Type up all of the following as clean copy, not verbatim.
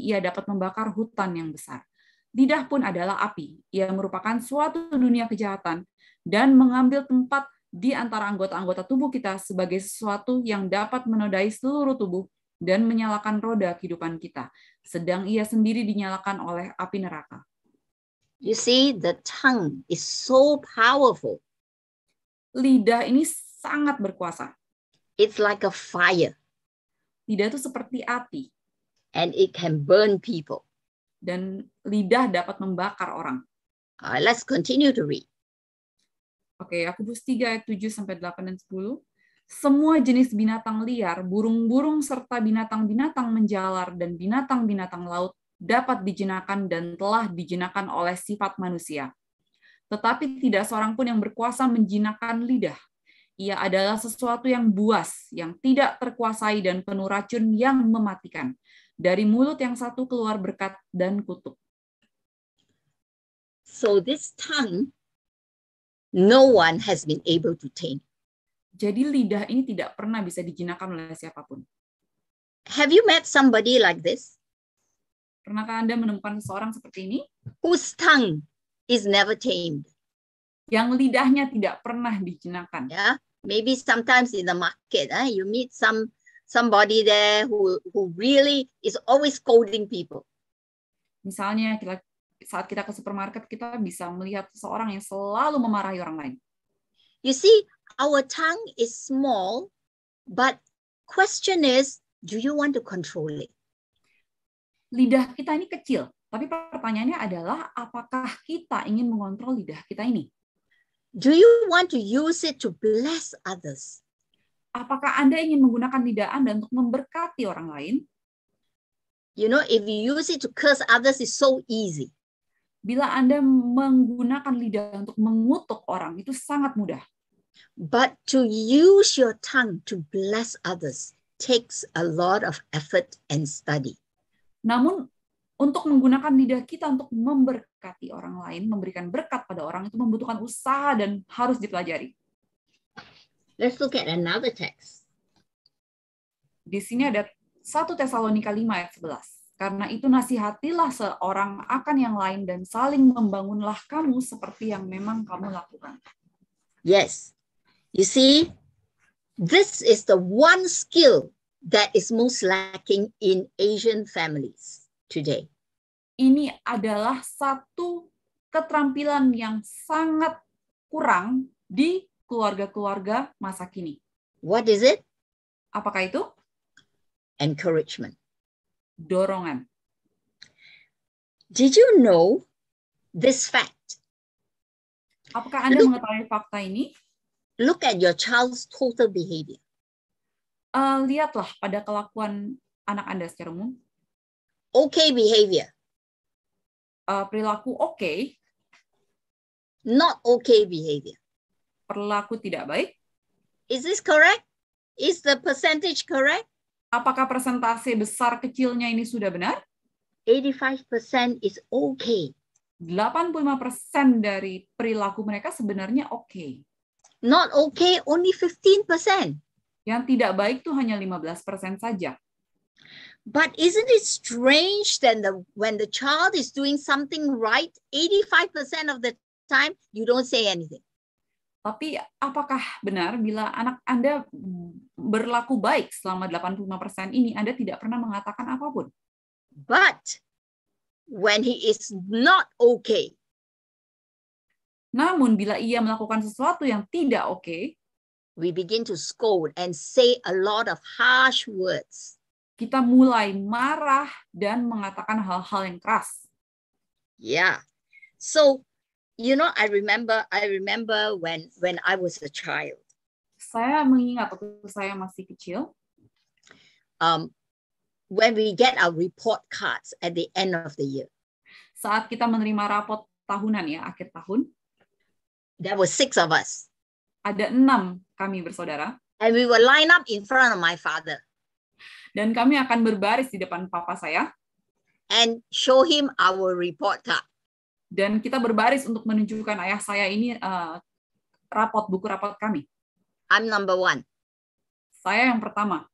ia dapat membakar hutan yang besar. Lidah pun adalah api. Ia merupakan suatu dunia kejahatan dan mengambil tempat di antara anggota-anggota tubuh kita sebagai sesuatu yang dapat menodai seluruh tubuh dan menyalakan roda kehidupan kita, sedang ia sendiri dinyalakan oleh api neraka. You see, the tongue is so powerful. Lidah ini sangat berkuasa. It's like a fire. Lidah itu seperti api. And it can burn people. Dan lidah dapat membakar orang. Let's continue to read. Oke, Yakobus 3 ayat 7 sampai 8 dan 10. Semua jenis binatang liar, burung-burung serta binatang-binatang menjalar dan binatang-binatang laut dapat dijinakan dan telah dijinakan oleh sifat manusia. Tetapi tidak seorang pun yang berkuasa menjinakkan lidah. Ia adalah sesuatu yang buas, yang tidak terkuasai dan penuh racun yang mematikan. Dari mulut yang satu keluar berkat dan kutuk. So this tongue, no one has been able to tame. Jadi lidah ini tidak pernah bisa dijinakkan oleh siapapun. Have you met somebody like this? Pernahkah Anda menemukan seseorang seperti ini? Whose tongue is never tamed. Yang lidahnya tidak pernah dijinakkan. Yeah, maybe sometimes in the market, you meet somebody there who really is always scolding people. Misalnya saat kita ke supermarket, kita bisa melihat seseorang yang selalu memarahi orang lain. You see, our tongue is small, but question is, do you want to control it? Lidah kita ini kecil, tapi pertanyaannya adalah apakah kita ingin mengontrol lidah kita ini? Do you want to use it to bless others? Apakah Anda ingin menggunakan lidah Anda untuk memberkati orang lain? You know, if you use it to curse others, it's so easy. Bila Anda menggunakan lidah untuk mengutuk orang, itu sangat mudah. But to use your tongue to bless others takes a lot of effort and study. Namun, untuk menggunakan lidah kita untuk memberkati orang lain, memberikan berkat pada orang, itu membutuhkan usaha dan harus dipelajari. Let's look at another text. Di sini ada 1 Tesalonika 5 ayat 11. Karena itu nasihatilah seorang akan yang lain dan saling membangunlah kamu seperti yang memang kamu lakukan. Yes. You see, this is the one skill that is most lacking in Asian families today. Ini adalah satu keterampilan yang sangat kurang di keluarga-keluarga masa kini. What is it? Apakah itu? Encouragement. Dorongan. Did you know this fact? Apakah Anda mengetahui fakta ini? Look at your child's total behavior. Lihatlah pada kelakuan anak Anda secara umum. Okay behavior. Perilaku oke. Not okay behavior. Perilaku tidak baik. Is this correct? Is the percentage correct? Apakah persentase besar kecilnya ini sudah benar? 85% is okay. 85% dari perilaku mereka sebenarnya oke. Not okay, only 15%. Yang tidak baik tuh hanya 15% saja. But isn't it strange that when the child is doing something right, 85% of the time you don't say anything? Tapi apakah benar bila anak Anda berlaku baik selama 85% ini, Anda tidak pernah mengatakan apapun? But when he is not okay, namun bila ia melakukan sesuatu yang tidak oke, we begin to scold and say a lot of harsh words. Kita mulai marah dan mengatakan hal-hal yang keras. Yeah. So, you know, I remember when I was a child. Saya mengingat waktu saya masih kecil. When we get our report cards at the end of the year. Saat kita menerima rapot tahunan ya, akhir tahun. There were 6 of us. Ada 6 kami bersaudara. And we will line up in front of my father. Dan kami akan berbaris di depan papa saya. And show him our report card. Dan kita berbaris untuk menunjukkan ayah saya ini buku rapot kami. I'm number 1. Saya yang pertama.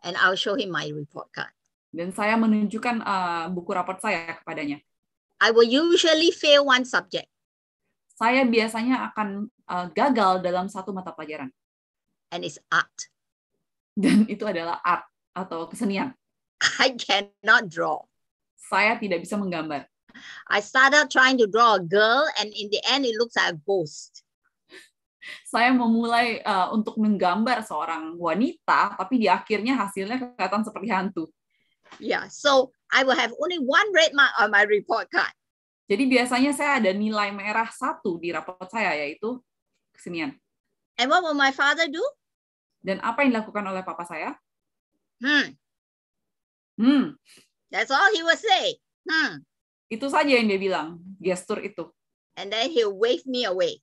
And I'll show him my report card. Dan saya menunjukkan buku raport saya kepadanya. I will usually fail one subject. Saya biasanya akan gagal dalam satu mata pelajaran. And it's art. Dan itu adalah art atau kesenian. I cannot draw. Saya tidak bisa menggambar. I started trying to draw a girl, and in the end, it looks like a ghost. Saya memulai untuk menggambar seorang wanita, tapi di akhirnya hasilnya kelihatan seperti hantu. Yeah, so I will have only one red mark on my report card. Jadi biasanya saya ada nilai merah 1 di raport saya, yaitu kesenian. And what will my father do? Dan apa yang dilakukan oleh papa saya? That's all he will say. Itu saja yang dia bilang, gestur itu. And then he'll wave me away.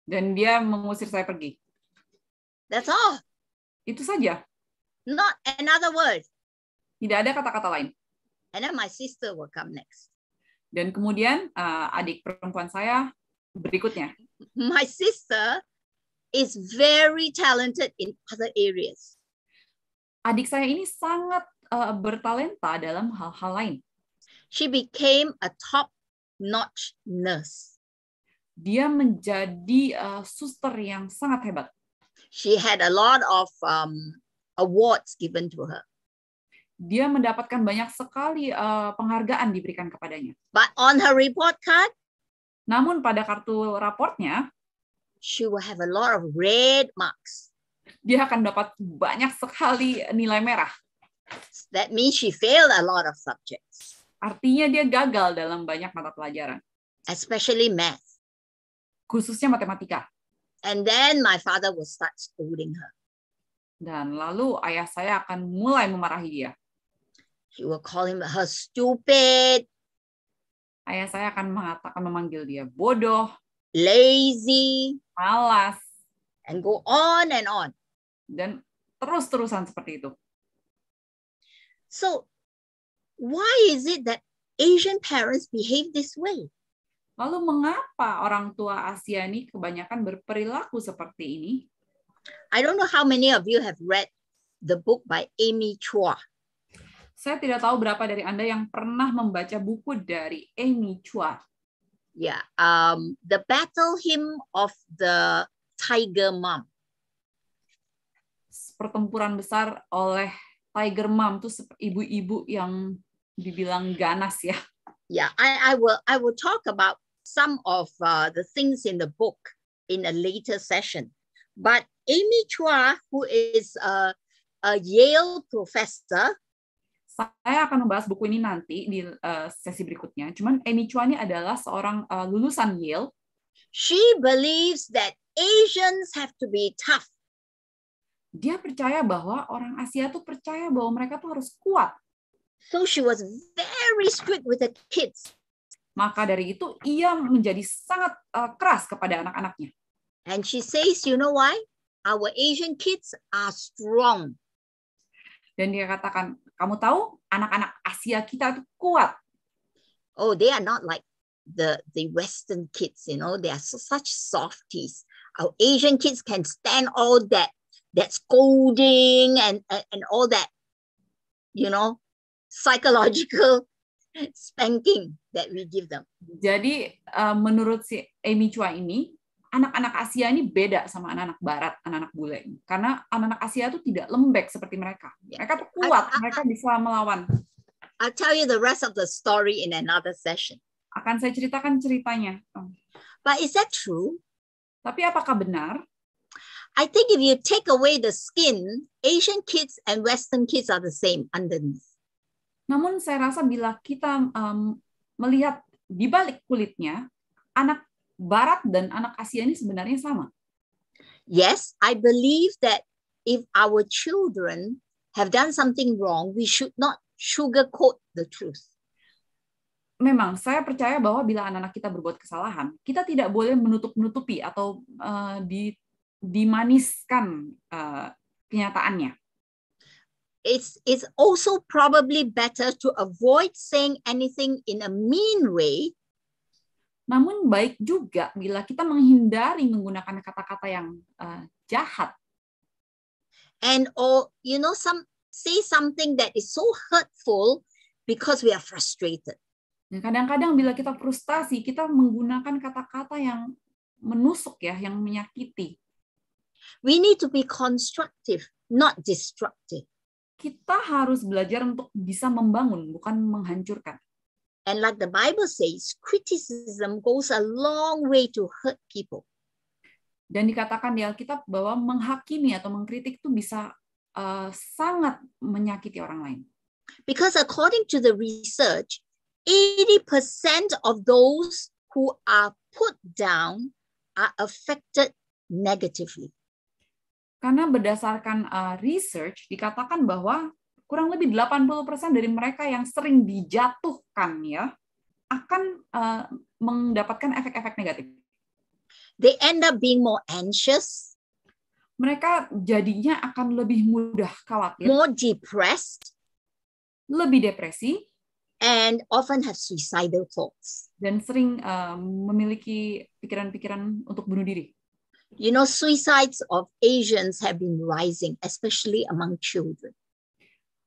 Dan dia mengusir saya pergi. That's all. Itu saja. Not another word. Tidak ada kata-kata lain. And then my sister will come next. Dan kemudian adik perempuan saya berikutnya. My sister is very talented in other areas. Adik saya ini sangat bertalenta dalam hal-hal lain. She became a top-notch nurse. Dia menjadi suster yang sangat hebat. She had a lot of awards given to her. Dia mendapatkan banyak sekali penghargaan diberikan kepadanya. But on her report card, namun pada kartu raportnya, she will have a lot of red marks. Dia akan dapat banyak sekali nilai merah. That means she failed a lot of subjects. Artinya dia gagal dalam banyak mata pelajaran. Especially math. Khususnya matematika. And then my father will start scolding her. Dan lalu ayah saya akan mulai memarahi dia. He will call her stupid. Ayah saya akan memanggil dia bodoh, lazy, malas, and go on and on. Dan terus-terusan seperti itu. So, why is it that Asian parents behave this way? Lalu mengapa orang tua Asia ini kebanyakan berperilaku seperti ini? I don't know how many of you have read the book by Amy Chua. Saya tidak tahu berapa dari Anda yang pernah membaca buku dari Amy Chua. Yeah, The Battle Hymn of the Tiger Mom. Pertempuran besar oleh Tiger Mom itu ibu-ibu yang dibilang ganas ya. Yeah, I will talk about some of the things in the book in a later session. But Amy Chua, who is a Yale professor, saya akan membahas buku ini nanti di sesi berikutnya. Cuman Amy Chua ini adalah seorang lulusan Yale. She believes that Asians have to be tough. Dia percaya bahwa orang Asia tuh percaya bahwa mereka tuh harus kuat. So she was very strict with the kids. Maka dari itu ia menjadi sangat keras kepada anak-anaknya. And she says, you know why? Our Asian kids are strong. Dan dia katakan, kamu tahu anak-anak Asia kita tuh kuat. Oh, they are not like the Western kids, you know, they are such softies. Our Asian kids can stand all that scolding and all that, you know, psychological spanking that we give them. Jadi menurut si Amy Chua ini, anak-anak Asia ini beda sama anak-anak Barat, anak-anak bule. Karena anak-anak Asia itu tidak lembek seperti mereka. Mereka tuh kuat, mereka bisa melawan. I'll tell you the rest of the story in another session. Akan saya ceritakan ceritanya. But is that true? Tapi apakah benar? I think if you take away the skin, Asian kids and Western kids are the same underneath. Namun saya rasa bila kita melihat di balik kulitnya, anak Barat dan anak Asia ini sebenarnya sama. Yes, I believe that if our children have done something wrong, we should not sugarcoat the truth. Memang, saya percaya bahwa bila anak-anak kita berbuat kesalahan, kita tidak boleh menutup-nutupi atau dimaniskan kenyataannya. It's also probably better to avoid saying anything in a mean way. Namun baik juga bila kita menghindari menggunakan kata-kata yang jahat. And or you know say something that is so hurtful because we are frustrated. Dan kadang-kadang bila kita frustasi, kita menggunakan kata-kata yang menusuk ya, yang menyakiti. We need to be constructive, not destructive. Kita harus belajar untuk bisa membangun, bukan menghancurkan. And like the Bible says, criticism goes a long way to hurt people. Dan dikatakan di Alkitab bahwa menghakimi atau mengkritik itu bisa sangat menyakiti orang lain. Because according to the research, 80% of those who are put down are affected negatively. Karena berdasarkan research dikatakan bahwa kurang lebih 80% dari mereka yang sering dijatuhkan ya akan mendapatkan efek-efek negatif. They end up being more anxious, mereka jadinya akan lebih mudah khawatir, more depressed, lebih depresi, and often have suicidal thoughts. Dan sering memiliki pikiran-pikiran untuk bunuh diri. You know, suicides of Asians have been rising, especially among children.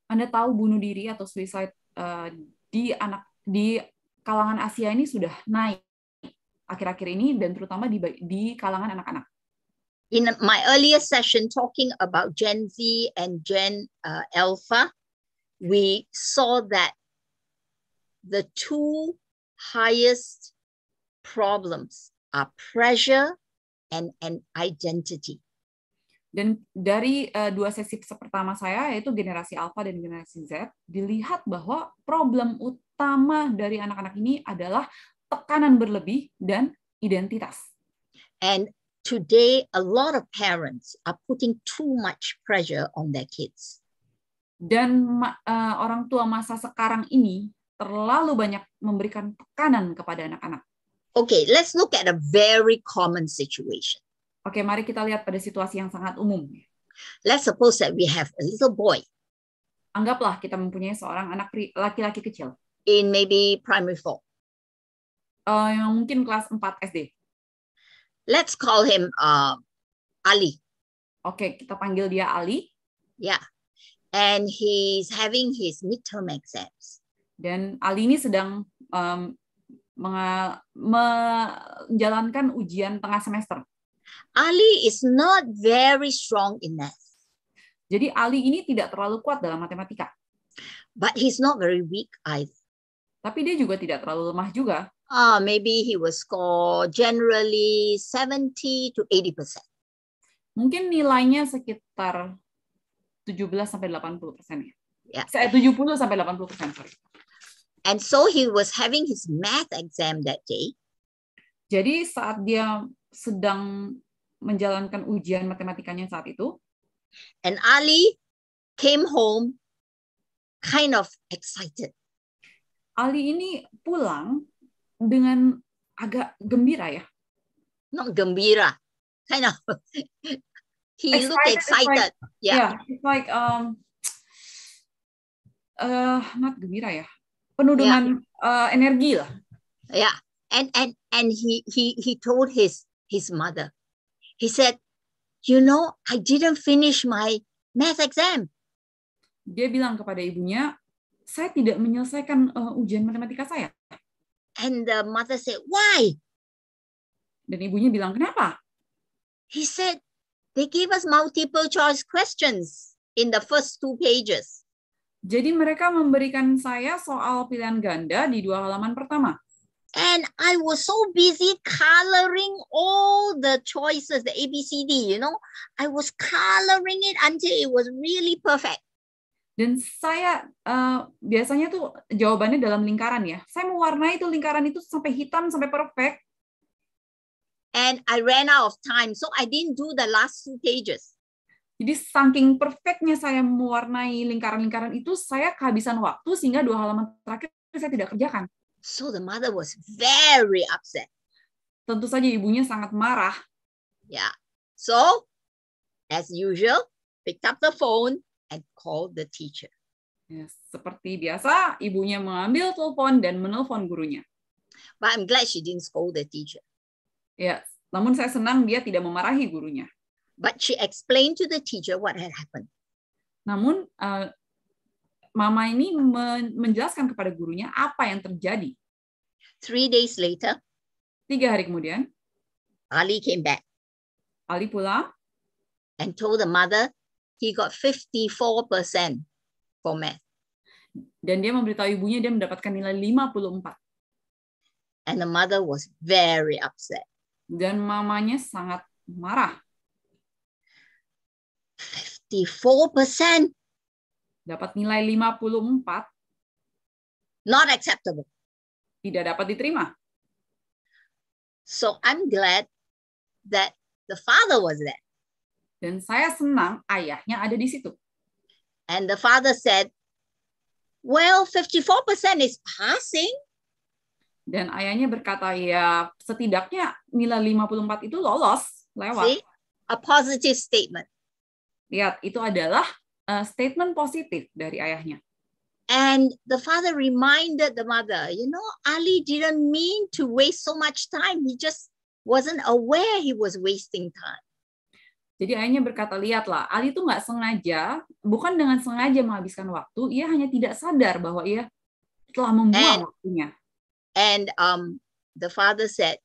Anda tahu bunuh diri atau suicide di kalangan Asia ini sudah naik akhir-akhir ini, dan terutama di kalangan anak-anak. In my earlier session talking about Gen Z and Gen Alpha, we saw that the two highest problems are pressure and identity. Dan dari dua sesi pertama saya, yaitu generasi Alpha dan generasi Z, dilihat bahwa problem utama dari anak-anak ini adalah tekanan berlebih dan identitas. And today, a lot of parents are putting too much pressure on their kids. Dan orang tua masa sekarang ini terlalu banyak memberikan tekanan kepada anak-anak. Okay, let's look at a very common situation. Oke, mari kita lihat pada situasi yang sangat umum. Let's suppose that we have a little boy. Anggaplah kita mempunyai seorang anak laki-laki kecil. In maybe primary 4. Yang mungkin kelas 4 SD. Let's call him Ali. Oke, kita panggil dia Ali. Yeah. And he's having his midterm exams. Dan Ali ini sedang menjalankan ujian tengah semester. Ali is not very strong in math. Jadi Ali ini tidak terlalu kuat dalam matematika. But he's not very weak either. Tapi dia juga tidak terlalu lemah juga. Maybe he will score generally 70 to 80%. Mungkin nilainya sekitar 17-80% ya. Yeah. 70-80%, sorry. And so he was having his math exam that day. Jadi saat dia sedang menjalankan ujian matematikanya saat itu, and Ali came home kind of excited. Ali ini pulang dengan agak gembira ya. Not gembira, kind of. He looked excited. It's like not gembira ya. Penuh dengan energi lah. Yeah, and he told his mother. He said, "You know, I didn't finish my math exam." Dia bilang kepada ibunya, saya tidak menyelesaikan ujian matematika saya. And the mother said, "Why?" Dan ibunya bilang, kenapa? He said, "They gave us multiple choice questions in the first 2 pages." Jadi mereka memberikan saya soal pilihan ganda di 2 halaman pertama. And I was so busy coloring all the choices, the ABCD, you know. I was coloring it until it was really perfect. Dan saya biasanya tuh jawabannya dalam lingkaran ya. Saya mewarnai itu lingkaran itu sampai hitam, sampai perfect. And I ran out of time, so I didn't do the last 2 pages. Jadi saking perfectnya saya mewarnai lingkaran-lingkaran itu, saya kehabisan waktu sehingga 2 halaman terakhir saya tidak kerjakan. So the mother was very upset. Tentu saja ibunya sangat marah. Yeah. So, as usual, picked up the phone and called the teacher. Ya, seperti biasa, ibunya mengambil telepon dan menelpon gurunya. But I'm glad she didn't scold the teacher. Ya, namun saya senang dia tidak memarahi gurunya. But she explained to the teacher what had happened. Namun mama ini menjelaskan kepada gurunya apa yang terjadi. 3 days later, 3 hari kemudian, Ali came back Ali pulang and told the mother he got 54% for math. dan dia memberitahu ibunya dia mendapatkan nilai 54. And the mother was very upset. Dan mamanya sangat marah. 54%? Dapat nilai 54 Not acceptable. tidak dapat diterima. So I'm glad that the father was there. Dan saya senang ayahnya ada di situ. And the father said, well, 54% is passing. Dan ayahnya berkata, ya setidaknya nilai 54 itu lolos, lewat. See? A positive statement. Lihat, itu adalah statement positif dari ayahnya. And the father reminded the mother, you know, Ali didn't mean to waste so much time. He just wasn't aware he was wasting time. Jadi ayahnya berkata, lihatlah, Ali itu nggak sengaja, bukan dengan sengaja menghabiskan waktu, ia hanya tidak sadar bahwa ia telah membuang waktunya. And the father said,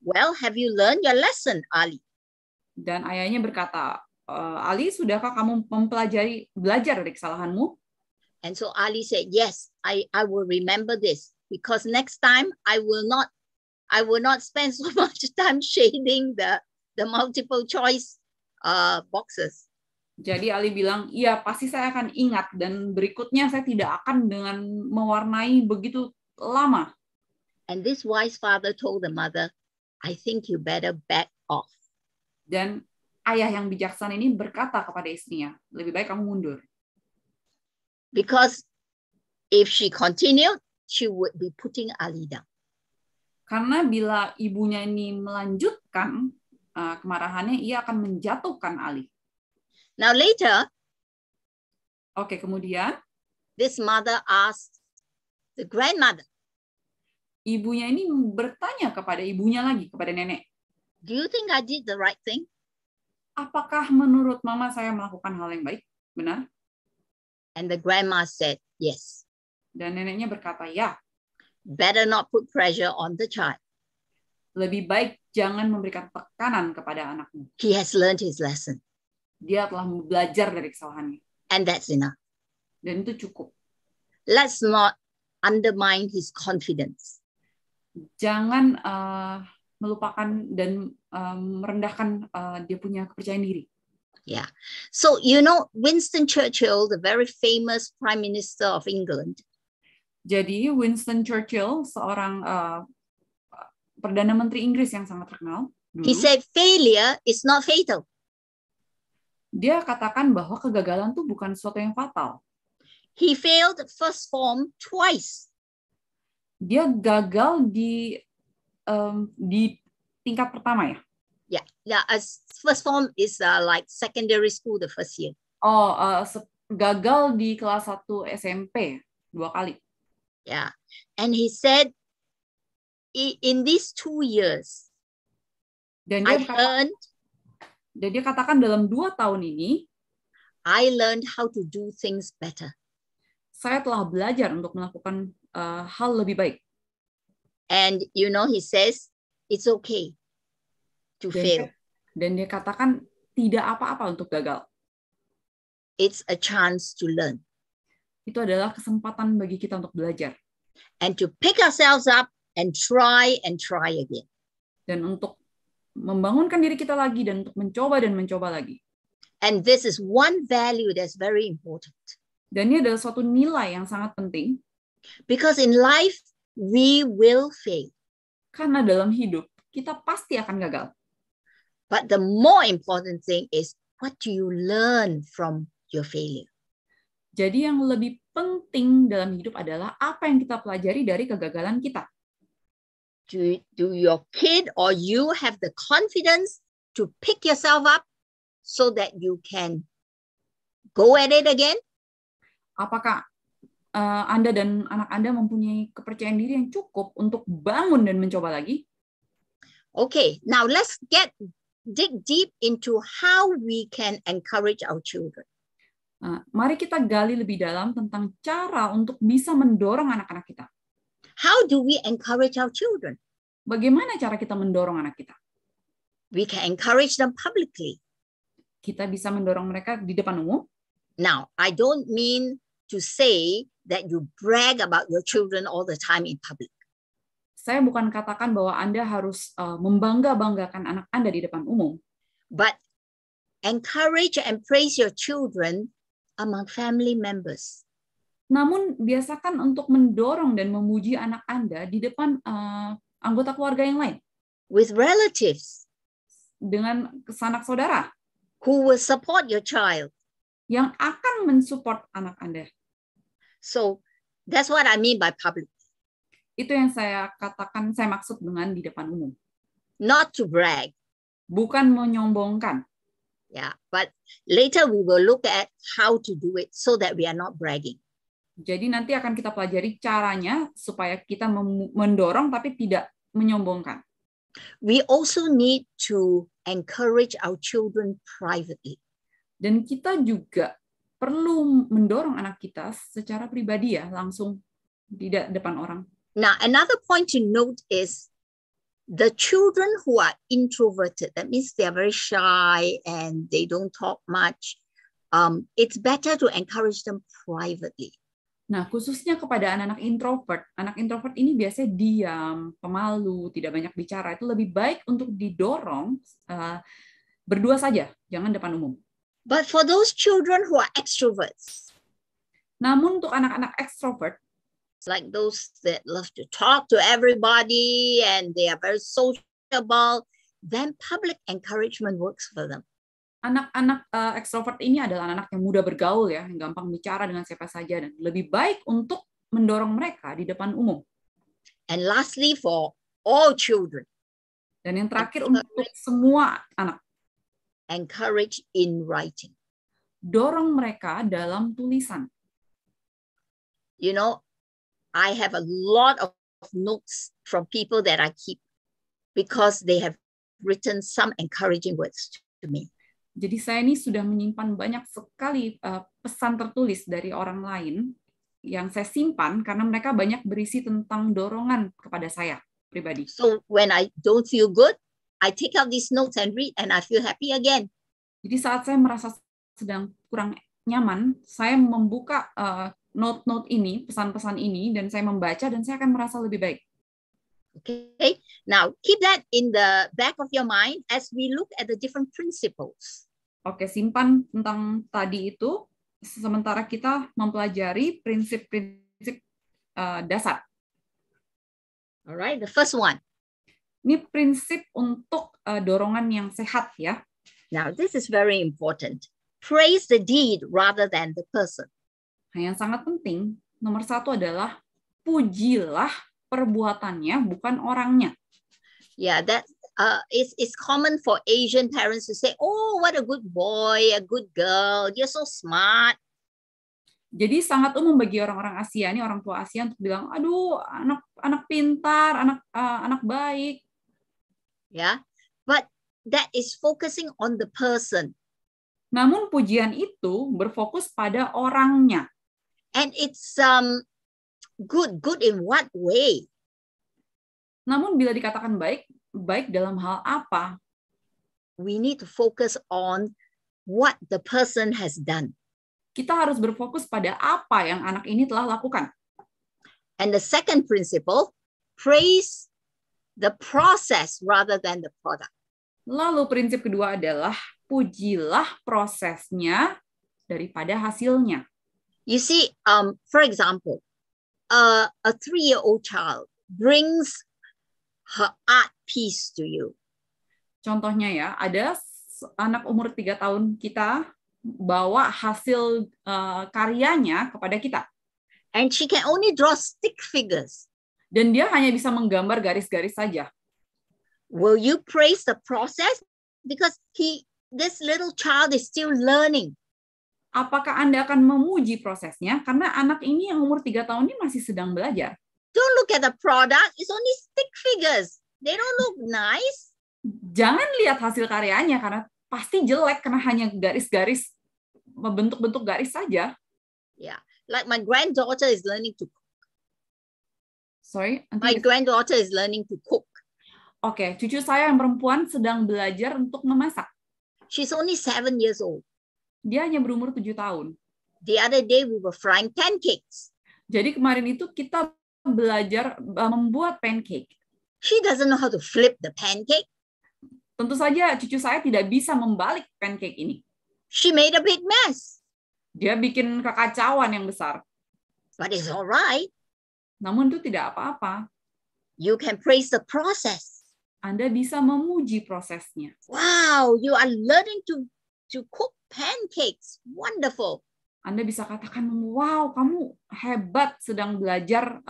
well, have you learned your lesson, Ali? Dan ayahnya berkata, Ali, sudahkah kamu belajar dari kesalahanmu? And so Ali said, yes, I will remember this, because next time I will not spend so much time shading the multiple choice boxes. Jadi Ali bilang, iya pasti saya akan ingat, dan berikutnya saya tidak akan dengan mewarnai begitu lama. And this wise father told the mother, I think you better back off. Dan ayah yang bijaksana ini berkata kepada istrinya, lebih baik kamu mundur. Because if she continued, she would be putting Ali down. Karena bila ibunya ini melanjutkan kemarahannya, ia akan menjatuhkan Ali. Now later, kemudian this mother asked the grandmother, ibunya ini bertanya kepada ibunya lagi, kepada nenek, do you think I did the right thing? Apakah menurut mama saya melakukan hal yang baik? Benar? And the grandma said, yes. Dan neneknya berkata, ya. Better not put pressure on the child. Lebih baik jangan memberikan tekanan kepada anakmu. He has learned his lesson. Dia telah belajar dari kesalahannya. And that's enough. Dan itu cukup. Let's not undermine his confidence. Jangan melupakan dan merendahkan dia punya kepercayaan diri. Yeah. So, you know, Winston Churchill, the very famous Prime Minister of England. Jadi Winston Churchill, seorang Perdana Menteri Inggris yang sangat terkenal. He said failure is not fatal. Dia katakan bahwa kegagalan itu bukan sesuatu yang fatal. He failed first form twice. Dia gagal di tingkat pertama ya? Yeah. First form is like secondary school the first year. Gagal di kelas 1 SMP 2 kali. Yeah. And he said, in these 2 years, dan dia katakan dalam 2 tahun ini, I learned how to do things better. Saya telah belajar untuk melakukan hal lebih baik. And you know, he says, it's okay to fail. Dan dia katakan tidak apa-apa untuk gagal. It's a chance to learn. Itu adalah kesempatan bagi kita untuk belajar. And to pick ourselves up and try again. Dan untuk membangunkan diri kita lagi dan untuk mencoba lagi. And this is one value that's very important. Dan ini adalah suatu nilai yang sangat penting. Because in life, we will fail. Karena dalam hidup, kita pasti akan gagal. But the more important thing is, what do you learn from your failure? Jadi yang lebih penting dalam hidup adalah apa yang kita pelajari dari kegagalan kita. Do your kid or you have the confidence to pick yourself up so that you can go at it again? Apakah Anda dan anak Anda mempunyai kepercayaan diri yang cukup untuk bangun dan mencoba lagi? Okay, now let's dig deep into how we can encourage our children. Nah, mari kita gali lebih dalam tentang cara untuk bisa mendorong anak-anak kita. How do we encourage our children? Bagaimana cara kita mendorong anak kita? We can encourage them publicly. Kita bisa mendorong mereka di depan umum. Now, I don't mean to say that you brag about your children all the time in public. Saya bukan katakan bahwa Anda harus membangga-banggakan anak Anda di depan umum. But encourage and praise your children among family members. Namun biasakan untuk mendorong dan memuji anak Anda di depan anggota keluarga yang lain. With relatives. Dengan sanak saudara. Who will support your child. Yang akan mensupport anak Anda. So that's what I mean by public. Itu yang saya katakan, saya maksud dengan di depan umum. Not to brag. Bukan menyombongkan. Yeah, but later we will look at how to do it so that we are not bragging. Jadi nanti akan kita pelajari caranya supaya kita mendorong tapi tidak menyombongkan. We also need to encourage our children privately. Dan kita juga perlu mendorong anak kita secara pribadi ya, langsung tidak depan orang. Now, another point to note is the children who are introverted, that means they are very shy and they don't talk much. It's better to encourage them privately. Nah, khususnya kepada anak-anak introvert. Anak introvert ini biasanya diam, pemalu, tidak banyak bicara. Itu lebih baik untuk didorong berdua saja, jangan depan umum. But for those children who are extroverts, namun untuk anak-anak extrovert, like those that love to talk to everybody and they are very sociable, then public encouragement works for them. Anak-anak extrovert ini adalah anak yang mudah bergaul ya, yang gampang bicara dengan siapa saja dan lebih baik untuk mendorong mereka di depan umum. And lastly, for all children. Dan yang terakhir untuk semua anak. Encourage in writing. Dorong mereka dalam tulisan. You know, I have a lot of notes from people that I keep because they have written some encouraging words to me. Jadi saya ini sudah menyimpan banyak sekali pesan tertulis dari orang lain yang saya simpan karena mereka banyak berisi tentang dorongan kepada saya pribadi. So when I don't feel good, I take out these notes and read and I feel happy again. Jadi saat saya merasa sedang kurang nyaman, saya membuka note-note ini, pesan-pesan ini, dan saya membaca dan saya akan merasa lebih baik. Okay, now keep that in the back of your mind as we look at the different principles. Oke, simpan tentang tadi itu, sementara kita mempelajari prinsip-prinsip dasar. Alright, the first one. Ini prinsip untuk dorongan yang sehat ya. Now, this is very important. Praise the deed rather than the person. Nah, yang sangat penting, nomor satu adalah pujilah perbuatannya, bukan orangnya. Yeah, that it's common for Asian parents to say, "Oh, what a good boy, a good girl, you're so smart." Jadi sangat umum bagi orang-orang Asia ini, orang tua Asia untuk bilang, aduh, anak pintar, anak baik. Yeah, but that is focusing on the person. Namun pujian itu berfokus pada orangnya. And it's good in what way? Namun bila dikatakan baik, baik dalam hal apa? We need to focus on what the person has done. Kita harus berfokus pada apa yang anak ini telah lakukan. And the second principle, praise the process rather than the product. Lalu prinsip kedua adalah pujilah prosesnya daripada hasilnya. You see, for example, a 3-year-old child brings her art piece to you. Contohnya ya, ada anak umur 3 tahun kita bawa hasil karyanya kepada kita. And she can only draw stick figures. Dan dia hanya bisa menggambar garis-garis saja. Will you praise the process? Because this little child is still learning. Apakah Anda akan memuji prosesnya? Karena anak ini yang umur 3 tahun ini masih sedang belajar. Don't look at the product. It's only stick figures. They don't look nice. Jangan lihat hasil karyanya karena pasti jelek karena hanya garis-garis bentuk-bentuk garis saja. Yeah, like my granddaughter is learning to cook. Sorry, My granddaughter is learning to cook. Oke, cucu saya yang perempuan sedang belajar untuk memasak. She's only 7 years old. Dia hanya berumur 7 tahun. The other day we were frying pancakes. Jadi kemarin itu kita belajar membuat pancake. She doesn't know how to flip the pancake. Tentu saja cucu saya tidak bisa membalik pancake ini. She made a big mess. Dia bikin kekacauan yang besar. But it's all right. Namun itu tidak apa-apa. You can praise the process. Anda bisa memuji prosesnya. Wow, you are learning to cook pancakes. Wonderful. Anda bisa katakan, wow, kamu hebat sedang belajar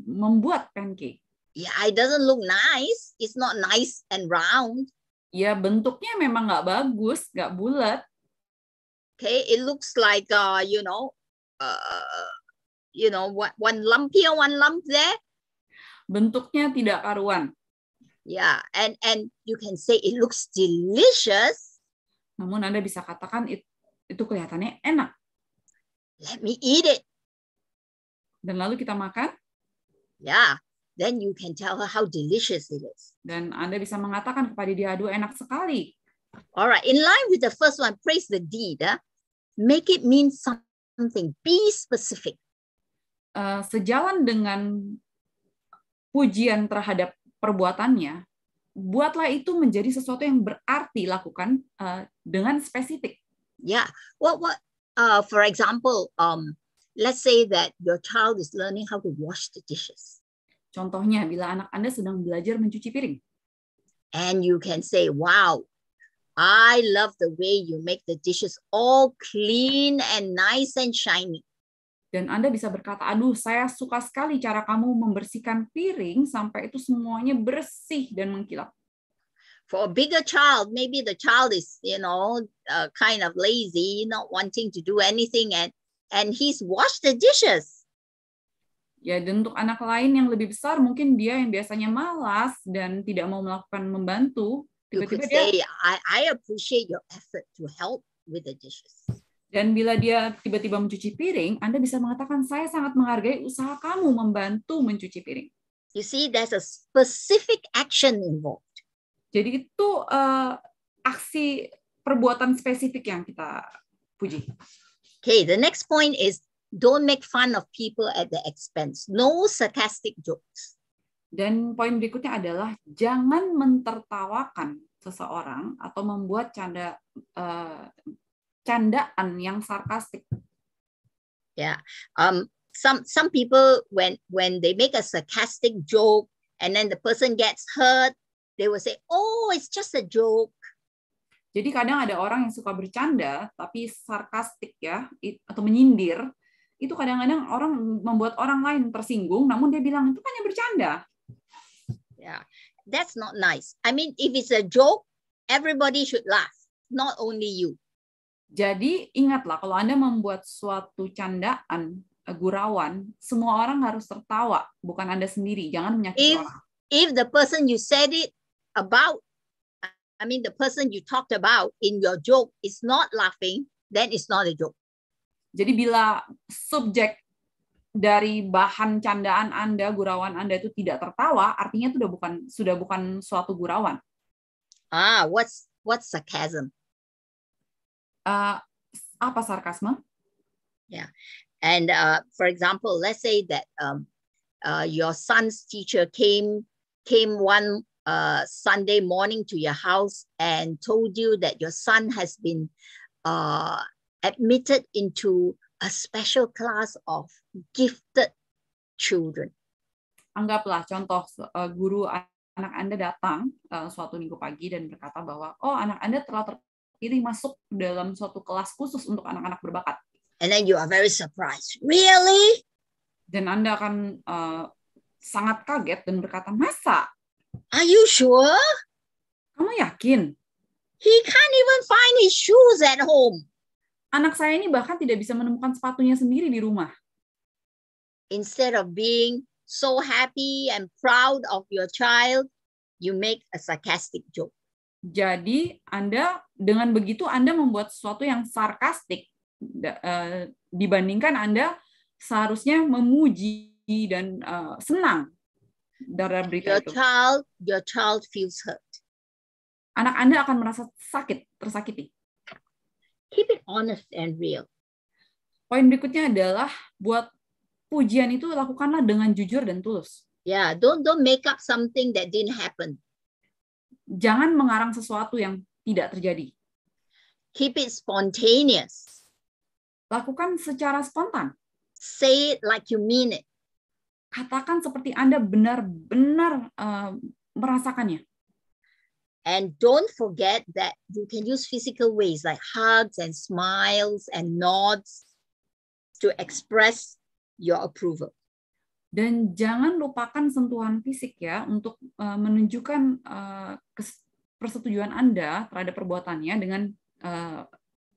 membuat pancake. Yeah, it doesn't look nice. It's not nice and round. Ya, bentuknya memang nggak bagus, nggak bulat. Okay, it looks like one lump here, one lump there. Bentuknya tidak karuan. Yeah, and you can say it looks delicious. Namun Anda bisa katakan itu kelihatannya enak. Let me eat it. Dan lalu kita makan. Yeah, then you can tell her how delicious it is. Dan Anda bisa mengatakan kepada dia, aduh enak sekali. All right, in line with the first one, praise the deed. Make it mean something. Be specific. Sejalan dengan pujian terhadap perbuatannya, buatlah itu menjadi sesuatu yang berarti, lakukan dengan spesifik. Yeah. For example, let's say that your child is learning how to wash the dishes. Contohnya, bila anak Anda sedang belajar mencuci piring. And you can say, wow, I love the way you make the dishes all clean and nice and shiny. Dan Anda bisa berkata, aduh, saya suka sekali cara kamu membersihkan piring sampai itu semuanya bersih dan mengkilap. For a bigger child, maybe the child is, kind of lazy, not wanting to do anything, and he's washed the dishes. Ya, dan untuk anak lain yang lebih besar, mungkin dia yang biasanya malas dan tidak mau melakukan membantu. You could say, I appreciate your effort to help with the dishes. Dan bila dia tiba-tiba mencuci piring, Anda bisa mengatakan, saya sangat menghargai usaha kamu membantu mencuci piring. You see, there's a specific action involved. Jadi itu aksi perbuatan spesifik yang kita puji. Okay, the next point is don't make fun of people at the expense. No sarcastic jokes. Dan poin berikutnya adalah jangan mentertawakan seseorang atau membuat candaan yang sarkastik. Yeah. Some people when they make a sarcastic joke and then the person gets hurt, they will say, "Oh, it's just a joke." Jadi kadang ada orang yang suka bercanda tapi sarkastik ya atau menyindir. Itu kadang-kadang orang membuat orang lain tersinggung, namun dia bilang itu hanya bercanda. Yeah, that's not nice. I mean, if it's a joke, everybody should laugh, not only you. Jadi ingatlah, kalau Anda membuat suatu candaan, gurauan, semua orang harus tertawa, bukan Anda sendiri. Jangan menyakiti orang. If the person you said it about, the person you talked about in your joke is not laughing, then it's not a joke. Jadi bila subjek dari bahan candaan Anda, gurauan Anda itu tidak tertawa, artinya itu sudah bukan suatu gurauan. What's sarcasm? Apa sarkasme? Yeah, and for example, let's say that your son's teacher came one Sunday morning to your house and told you that your son has been admitted into a special class of gifted children. Anggaplah contoh guru anak Anda datang suatu minggu pagi dan berkata bahwa anak Anda telah terpilih masuk dalam suatu kelas khusus untuk anak-anak berbakat. And then you are very surprised. Really? Dan Anda akan sangat kaget dan berkata, masa? Are you sure? Kamu yakin? He can't even find his shoes at home. Anak saya ini bahkan tidak bisa menemukan sepatunya sendiri di rumah. Instead of being so happy and proud of your child, you make a sarcastic joke. Jadi Anda dengan begitu Anda membuat sesuatu yang sarkastik dibandingkan Anda seharusnya memuji dan senang dari berita itu. Your child feels hurt. Anak Anda akan merasa tersakiti. Keep it honest and real. Poin berikutnya adalah buat pujian itu lakukanlah dengan jujur dan tulus. Yeah, don't make up something that didn't happen. Jangan mengarang sesuatu yang tidak terjadi. Keep it spontaneous. Lakukan secara spontan. Say it like you mean it. Katakan seperti Anda benar-benar merasakannya. And don't forget that you can use physical ways like hugs and smiles and nods to express your approval. Dan jangan lupakan sentuhan fisik ya untuk menunjukkan persetujuan Anda terhadap perbuatannya dengan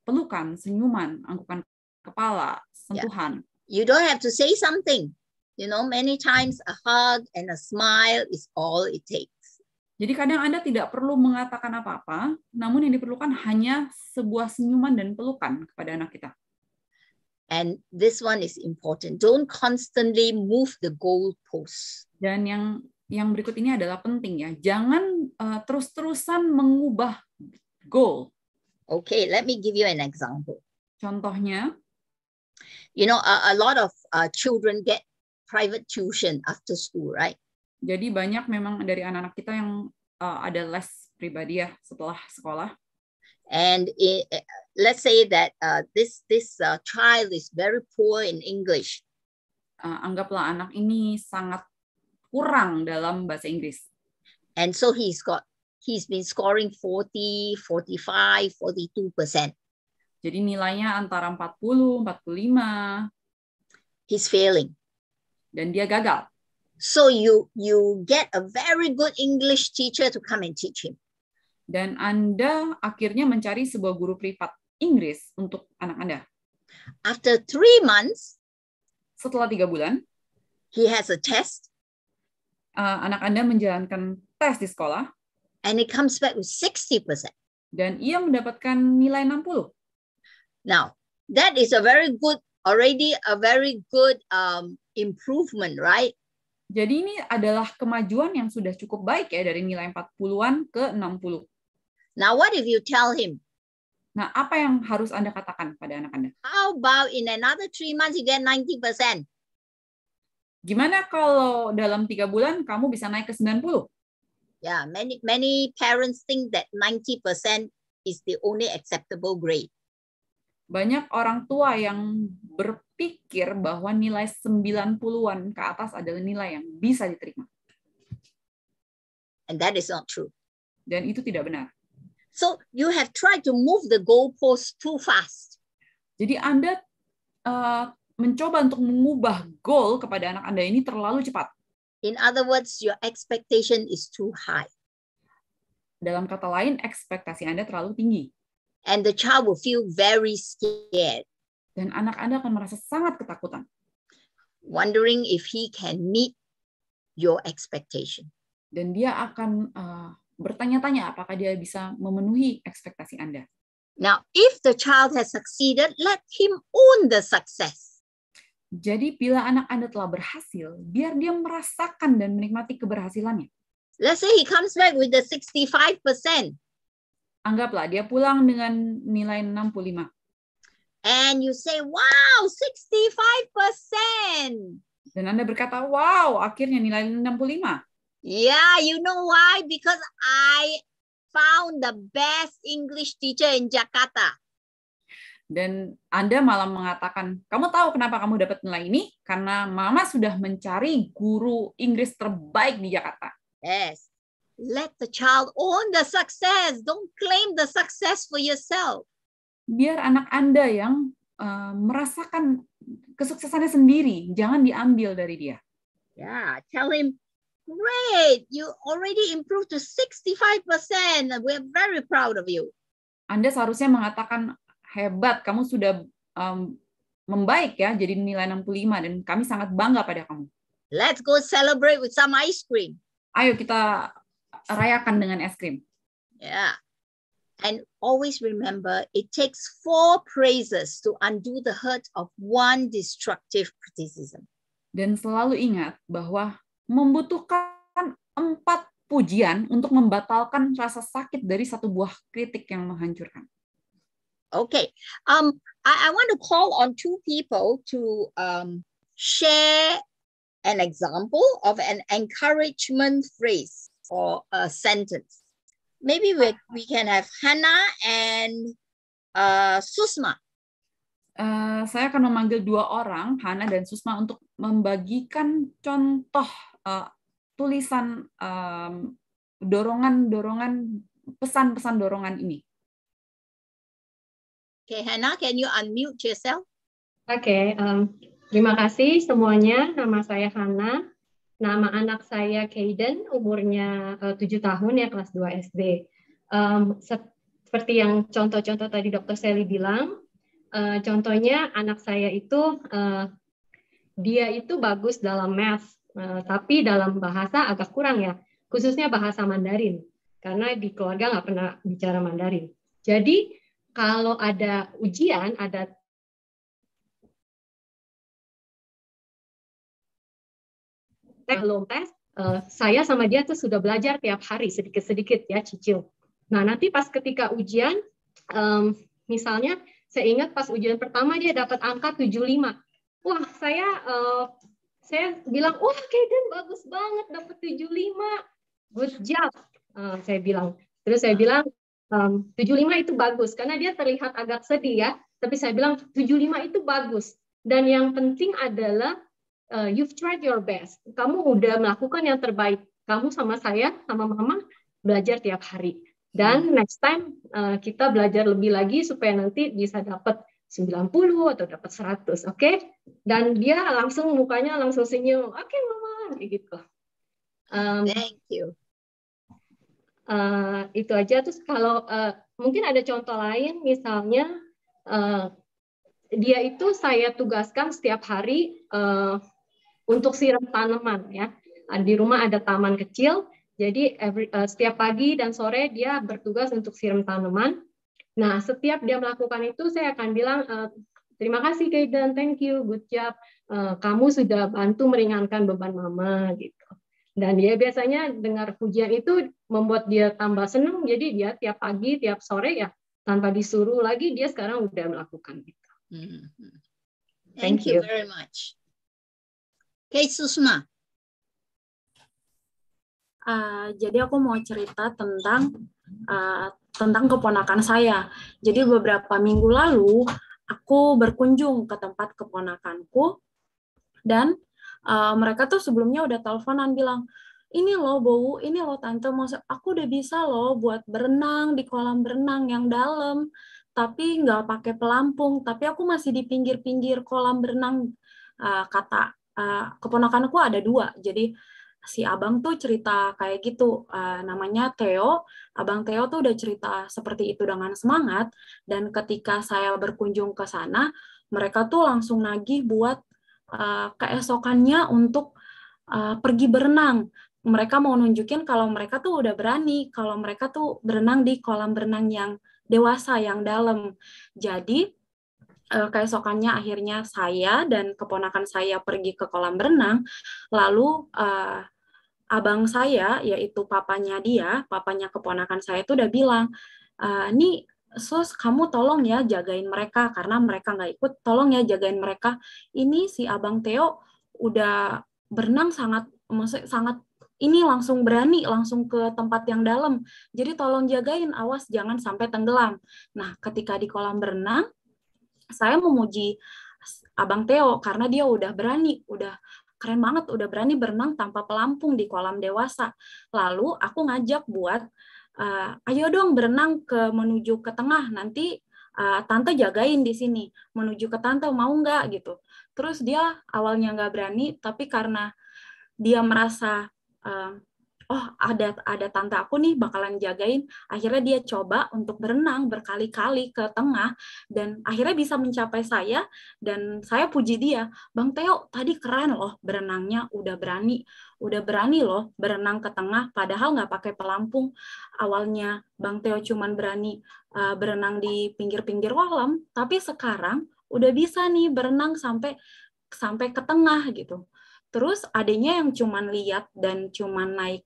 pelukan, senyuman, anggukan kepala, sentuhan. Yeah. You don't have to say something. You know, many times a hug and a smile is all it takes. Jadi kadang Anda tidak perlu mengatakan apa-apa, namun yang diperlukan hanya sebuah senyuman dan pelukan kepada anak kita. And this one is important. Don't constantly move the goalposts. Dan yang berikut ini adalah penting ya. Jangan terus-terusan mengubah goal. Okay, let me give you an example. Contohnya, you know, a lot of children get private tuition after school, right? Jadi banyak memang dari anak-anak kita yang ada les pribadi ya setelah sekolah. And let's say that this child is very poor in English. Anggaplah anak ini sangat kurang dalam bahasa Inggris. And so he's been scoring 40, 45, 42%. Jadi nilainya antara 40, 45. He's failing. Dan dia gagal. So you get a very good English teacher to come and teach him. Dan Anda akhirnya mencari sebuah guru privat Inggris untuk anak Anda. After 3 months, setelah 3 bulan, he has a test. Anak Anda menjalankan tes di sekolah. And it comes back with 60%. Dan ia mendapatkan nilai 60. Now, that is already a very good improvement, right? Jadi ini adalah kemajuan yang sudah cukup baik ya dari nilai 40-an ke 60. Now, what if you tell him? Nah, apa yang harus Anda katakan pada anak Anda? How about in another 3 months you get 90%? Gimana kalau dalam 3 bulan kamu bisa naik ke 90? Yeah, many parents think that 90% is the only acceptable grade. Banyak orang tua yang berpikir bahwa nilai 90-an ke atas adalah nilai yang bisa diterima. And that is not true. Dan itu tidak benar. So you have tried to move the goalpost too fast. Jadi Anda mencoba untuk mengubah goal kepada anak Anda ini terlalu cepat. In other words, your expectation is too high. Dalam kata lain, ekspektasi Anda terlalu tinggi. And the child will feel very scared. Dan anak Anda akan merasa sangat ketakutan. Wondering if he can meet your expectation. Dan dia akan bertanya-tanya apakah dia bisa memenuhi ekspektasi Anda. Now, if the child has succeeded, let him own the success. Jadi bila anak Anda telah berhasil, biar dia merasakan dan menikmati keberhasilannya. Let's say he comes back with the 65%. Anggaplah dia pulang dengan nilai 65. And you say, wow, 65%. Dan Anda berkata, wow, akhirnya nilai 65. Yeah, you know why? Because I found the best English teacher in Jakarta. Dan Anda malah mengatakan, kamu tahu kenapa kamu dapat nilai ini? Karena Mama sudah mencari guru Inggris terbaik di Jakarta. Yes. Let the child own the success. Don't claim the success for yourself. Biar anak Anda yang merasakan kesuksesannya sendiri, jangan diambil dari dia. Yeah, tell him, great, you already improved to 65%. We're very proud of you. Anda seharusnya mengatakan, hebat, kamu sudah membaik ya, jadi nilai 65, dan kami sangat bangga pada kamu. Let's go celebrate with some ice cream. Ayo kita rayakan dengan es krim. Yeah. And always remember, it takes 4 praises to undo the hurt of 1 destructive criticism. Dan selalu ingat bahwa membutuhkan 4 pujian untuk membatalkan rasa sakit dari satu buah kritik yang menghancurkan. Okay. I want to call on 2 people to share an example of an encouragement phrase or a sentence. Maybe we can have Hannah and Susma. Saya akan memanggil 2 orang, Hannah dan Susma, untuk membagikan contoh tulisan dorongan-dorongan, pesan-pesan dorongan ini. Okay, Hannah, can you unmute yourself? Okay, terima kasih semuanya. Nama saya Hannah. Nama anak saya Kaden, umurnya 7 tahun ya, kelas 2 SD. Seperti yang contoh-contoh tadi Dr. Sally bilang, contohnya anak saya itu, dia itu bagus dalam math, tapi dalam bahasa agak kurang ya, khususnya bahasa Mandarin, karena di keluarga nggak pernah bicara Mandarin. Jadi kalau ada ujian, ada belum tes, saya sama dia tuh sudah belajar tiap hari sedikit-sedikit ya, cicil. Nah nanti pas ketika ujian, misalnya saya ingat pas ujian pertama dia dapat angka 75. Wah saya bilang, wah Kaden bagus banget dapat 75, good job, saya bilang. Terus saya bilang 75 itu bagus karena dia terlihat agak sedih ya. Tapi saya bilang 75 itu bagus. Dan yang penting adalah you've tried your best. Kamu udah melakukan yang terbaik. Kamu sama saya, sama mama, belajar tiap hari. Dan next time kita belajar lebih lagi supaya nanti bisa dapat 90 atau dapat 100, oke? Dan dia langsung mukanya langsung senyum, oke mama, kayak gitu. Thank you. Itu aja. Terus kalau mungkin ada contoh lain, misalnya dia itu saya tugaskan setiap hari untuk siram tanaman ya. Di rumah ada taman kecil, jadi setiap pagi dan sore dia bertugas untuk siram tanaman. Nah, setiap dia melakukan itu saya akan bilang terima kasih Kaden, thank you, good job. Kamu sudah bantu meringankan beban mama gitu. Dan dia biasanya dengar pujian itu membuat dia tambah senang, jadi dia tiap pagi, tiap sore ya tanpa disuruh lagi dia sekarang udah melakukan itu. Thank you very much. Okay, Susma. Jadi aku mau cerita tentang keponakan saya. Jadi beberapa minggu lalu aku berkunjung ke tempat keponakanku dan mereka tuh sebelumnya udah teleponan bilang, ini loh Bowu, ini loh Tante, aku udah bisa loh buat berenang di kolam berenang yang dalam, tapi nggak pakai pelampung, tapi aku masih di pinggir-pinggir kolam berenang. Kata keponakanku ada 2, jadi si abang tuh cerita kayak gitu, namanya Theo. Abang Theo tuh udah cerita seperti itu dengan semangat, dan ketika saya berkunjung ke sana, mereka tuh langsung nagih buat keesokannya untuk pergi berenang. Mereka mau nunjukin kalau mereka tuh udah berani, kalau mereka tuh berenang di kolam berenang yang dewasa, yang dalam. Jadi keesokannya akhirnya saya dan keponakan saya pergi ke kolam berenang, lalu abang saya, yaitu papanya keponakan saya itu udah bilang, nih Sus, kamu tolong ya jagain mereka, karena mereka nggak ikut, tolong ya jagain mereka. Ini si abang Theo udah berenang sangat ini langsung berani, langsung ke tempat yang dalam. Jadi tolong jagain, awas jangan sampai tenggelam. Nah, ketika di kolam berenang, saya memuji abang Theo karena dia udah berani, udah keren banget, udah berani berenang tanpa pelampung di kolam dewasa. Lalu aku ngajak buat, ayo dong berenang menuju ke tengah, nanti Tante jagain di sini, menuju ke Tante, mau nggak gitu. Terus dia awalnya nggak berani, tapi karena dia merasa oh ada tante aku nih bakalan jagain. Akhirnya dia coba untuk berenang berkali-kali ke tengah dan akhirnya bisa mencapai saya dan saya puji dia. Bang Theo tadi keren loh berenangnya, udah berani loh berenang ke tengah padahal nggak pakai pelampung. Awalnya Bang Theo cuman berani berenang di pinggir-pinggir kolam, tapi sekarang udah bisa nih berenang sampai ke tengah gitu. Terus adanya yang cuman lihat dan cuman naik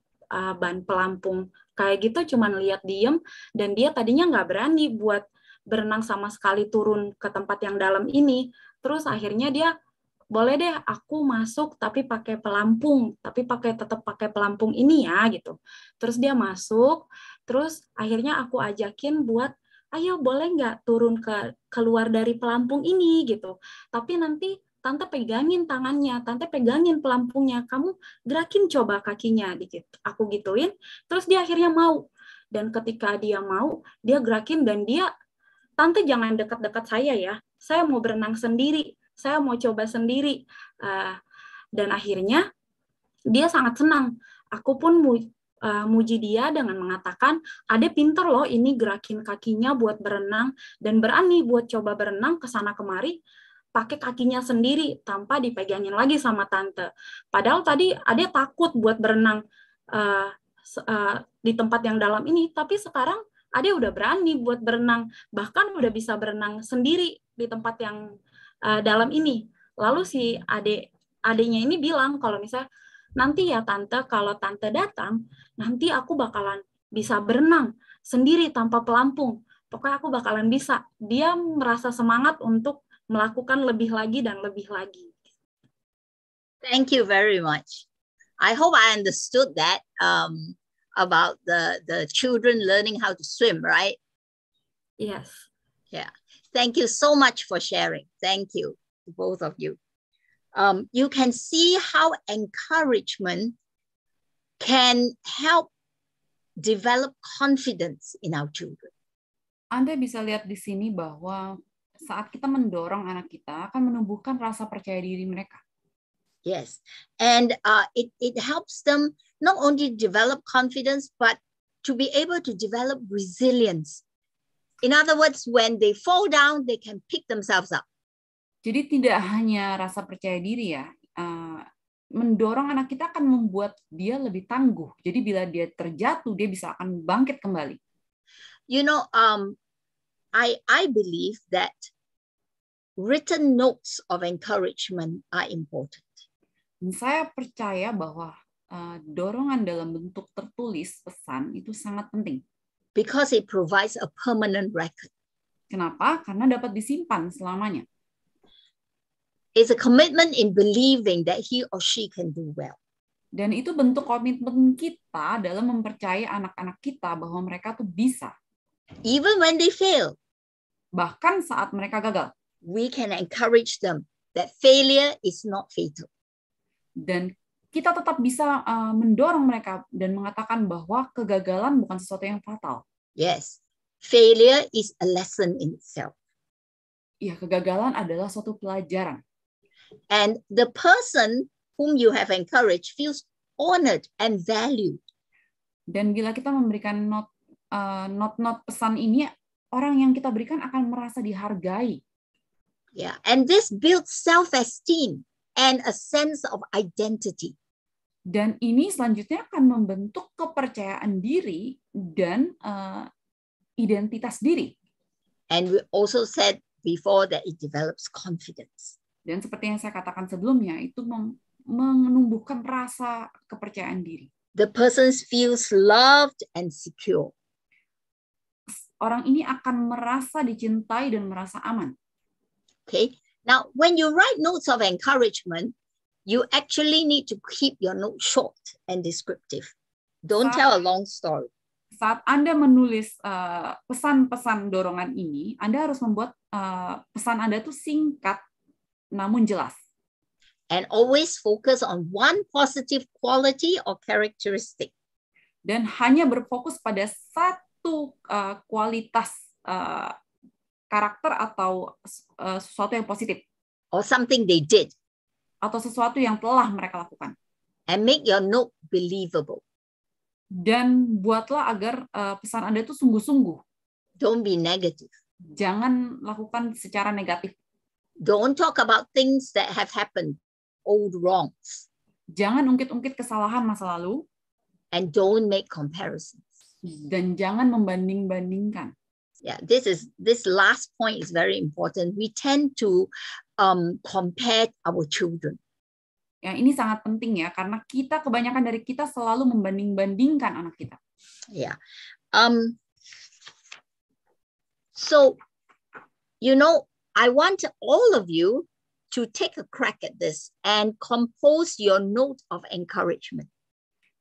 ban pelampung kayak gitu, cuman lihat diem, dan dia tadinya nggak berani buat berenang sama sekali turun ke tempat yang dalam ini. Terus akhirnya dia, boleh deh aku masuk tapi pakai pelampung, tapi tetap pakai pelampung ini ya gitu. Terus dia masuk, terus akhirnya aku ajakin buat, ayo boleh nggak turun keluar dari pelampung ini gitu. Tapi nanti tante pegangin tangannya, tante pegangin pelampungnya, kamu gerakin coba kakinya dikit. Aku gituin, terus dia akhirnya mau. Dan ketika dia mau, dia gerakin dan dia, tante jangan dekat-dekat saya ya, saya mau berenang sendiri, saya mau coba sendiri. Dan akhirnya dia sangat senang. Aku pun muji dia dengan mengatakan, Ade pinter loh ini gerakin kakinya buat berenang dan berani buat coba berenang ke sana kemari pakai kakinya sendiri tanpa dipegangin lagi sama tante. Padahal tadi Ade takut buat berenang di tempat yang dalam ini, tapi sekarang Ade udah berani buat berenang, bahkan udah bisa berenang sendiri di tempat yang dalam ini. Lalu si adenya ini bilang kalau misalnya nanti ya tante, kalau tante datang, nanti aku bakalan bisa berenang sendiri tanpa pelampung. Pokoknya aku bakalan bisa. Dia merasa semangat untuk melakukan lebih lagi dan lebih lagi. Thank you very much. I hope I understood that about the children learning how to swim, right? Yes. Yeah. Thank you so much for sharing. Thank you to both of you. You can see how encouragement can help develop confidence in our children. Anda bisa lihat di sini bahwa saat kita mendorong anak kita akan menumbuhkan rasa percaya diri mereka. Yes, and it helps them not only develop confidence, but to be able to develop resilience. In other words, when they fall down, they can pick themselves up. Jadi tidak hanya rasa percaya diri ya, mendorong anak kita akan membuat dia lebih tangguh. Jadi bila dia terjatuh, dia bisa akan bangkit kembali. You know, I believe that written notes of encouragement are important. Dan saya percaya bahwa dorongan dalam bentuk tertulis pesan itu sangat penting. Because it provides a permanent record. Kenapa? Karena dapat disimpan selamanya. It's a commitment in believing that he or she can do well. Dan itu bentuk komitmen kita dalam mempercayai anak-anak kita bahwa mereka tuh bisa. Even when they fail. Bahkan saat mereka gagal. We can encourage them that failure is not fatal. Dan kita tetap bisa mendorong mereka dan mengatakan bahwa kegagalan bukan sesuatu yang fatal. Yes, failure is a lesson in itself. Ya, kegagalan adalah suatu pelajaran. And the person whom you have encouraged feels honored and valued. Dan bila kita memberikan not pesan ini, orang yang kita berikan akan merasa dihargai. Yeah, and this builds self-esteem and a sense of identity. Dan ini selanjutnya akan membentuk kepercayaan diri dan identitas diri. And we also said before that it develops confidence. Dan seperti yang saya katakan sebelumnya, itu menumbuhkan rasa kepercayaan diri. The person feels loved and secure. Orang ini akan merasa dicintai dan merasa aman. Okay. Now, when you write notes of encouragement, you actually need to keep your note short and descriptive. Don't tell a long story. Saat Anda menulis pesan-pesan dorongan ini, Anda harus membuat pesan Anda itu singkat namun jelas. And always focus on one positive quality or characteristic. Dan hanya berfokus pada satu kualitas karakter atau sesuatu yang positif. Or something they did. Atau sesuatu yang telah mereka lakukan. And make your note believable. Dan buatlah agar pesan Anda itu sungguh-sungguh. Don't be negative. Jangan lakukan secara negatif. Don't talk about things that have happened, old wrongs. Jangan ungkit-ungkit kesalahan masa lalu. And don't make comparisons. Dan jangan membanding-bandingkan. Yeah, this last point is very important. We tend to compare our children. Ya, ini sangat penting ya, karena kebanyakan dari kita selalu membanding-bandingkan anak kita. Yeah. So, I want all of you to take a crack at this and compose your note of encouragement.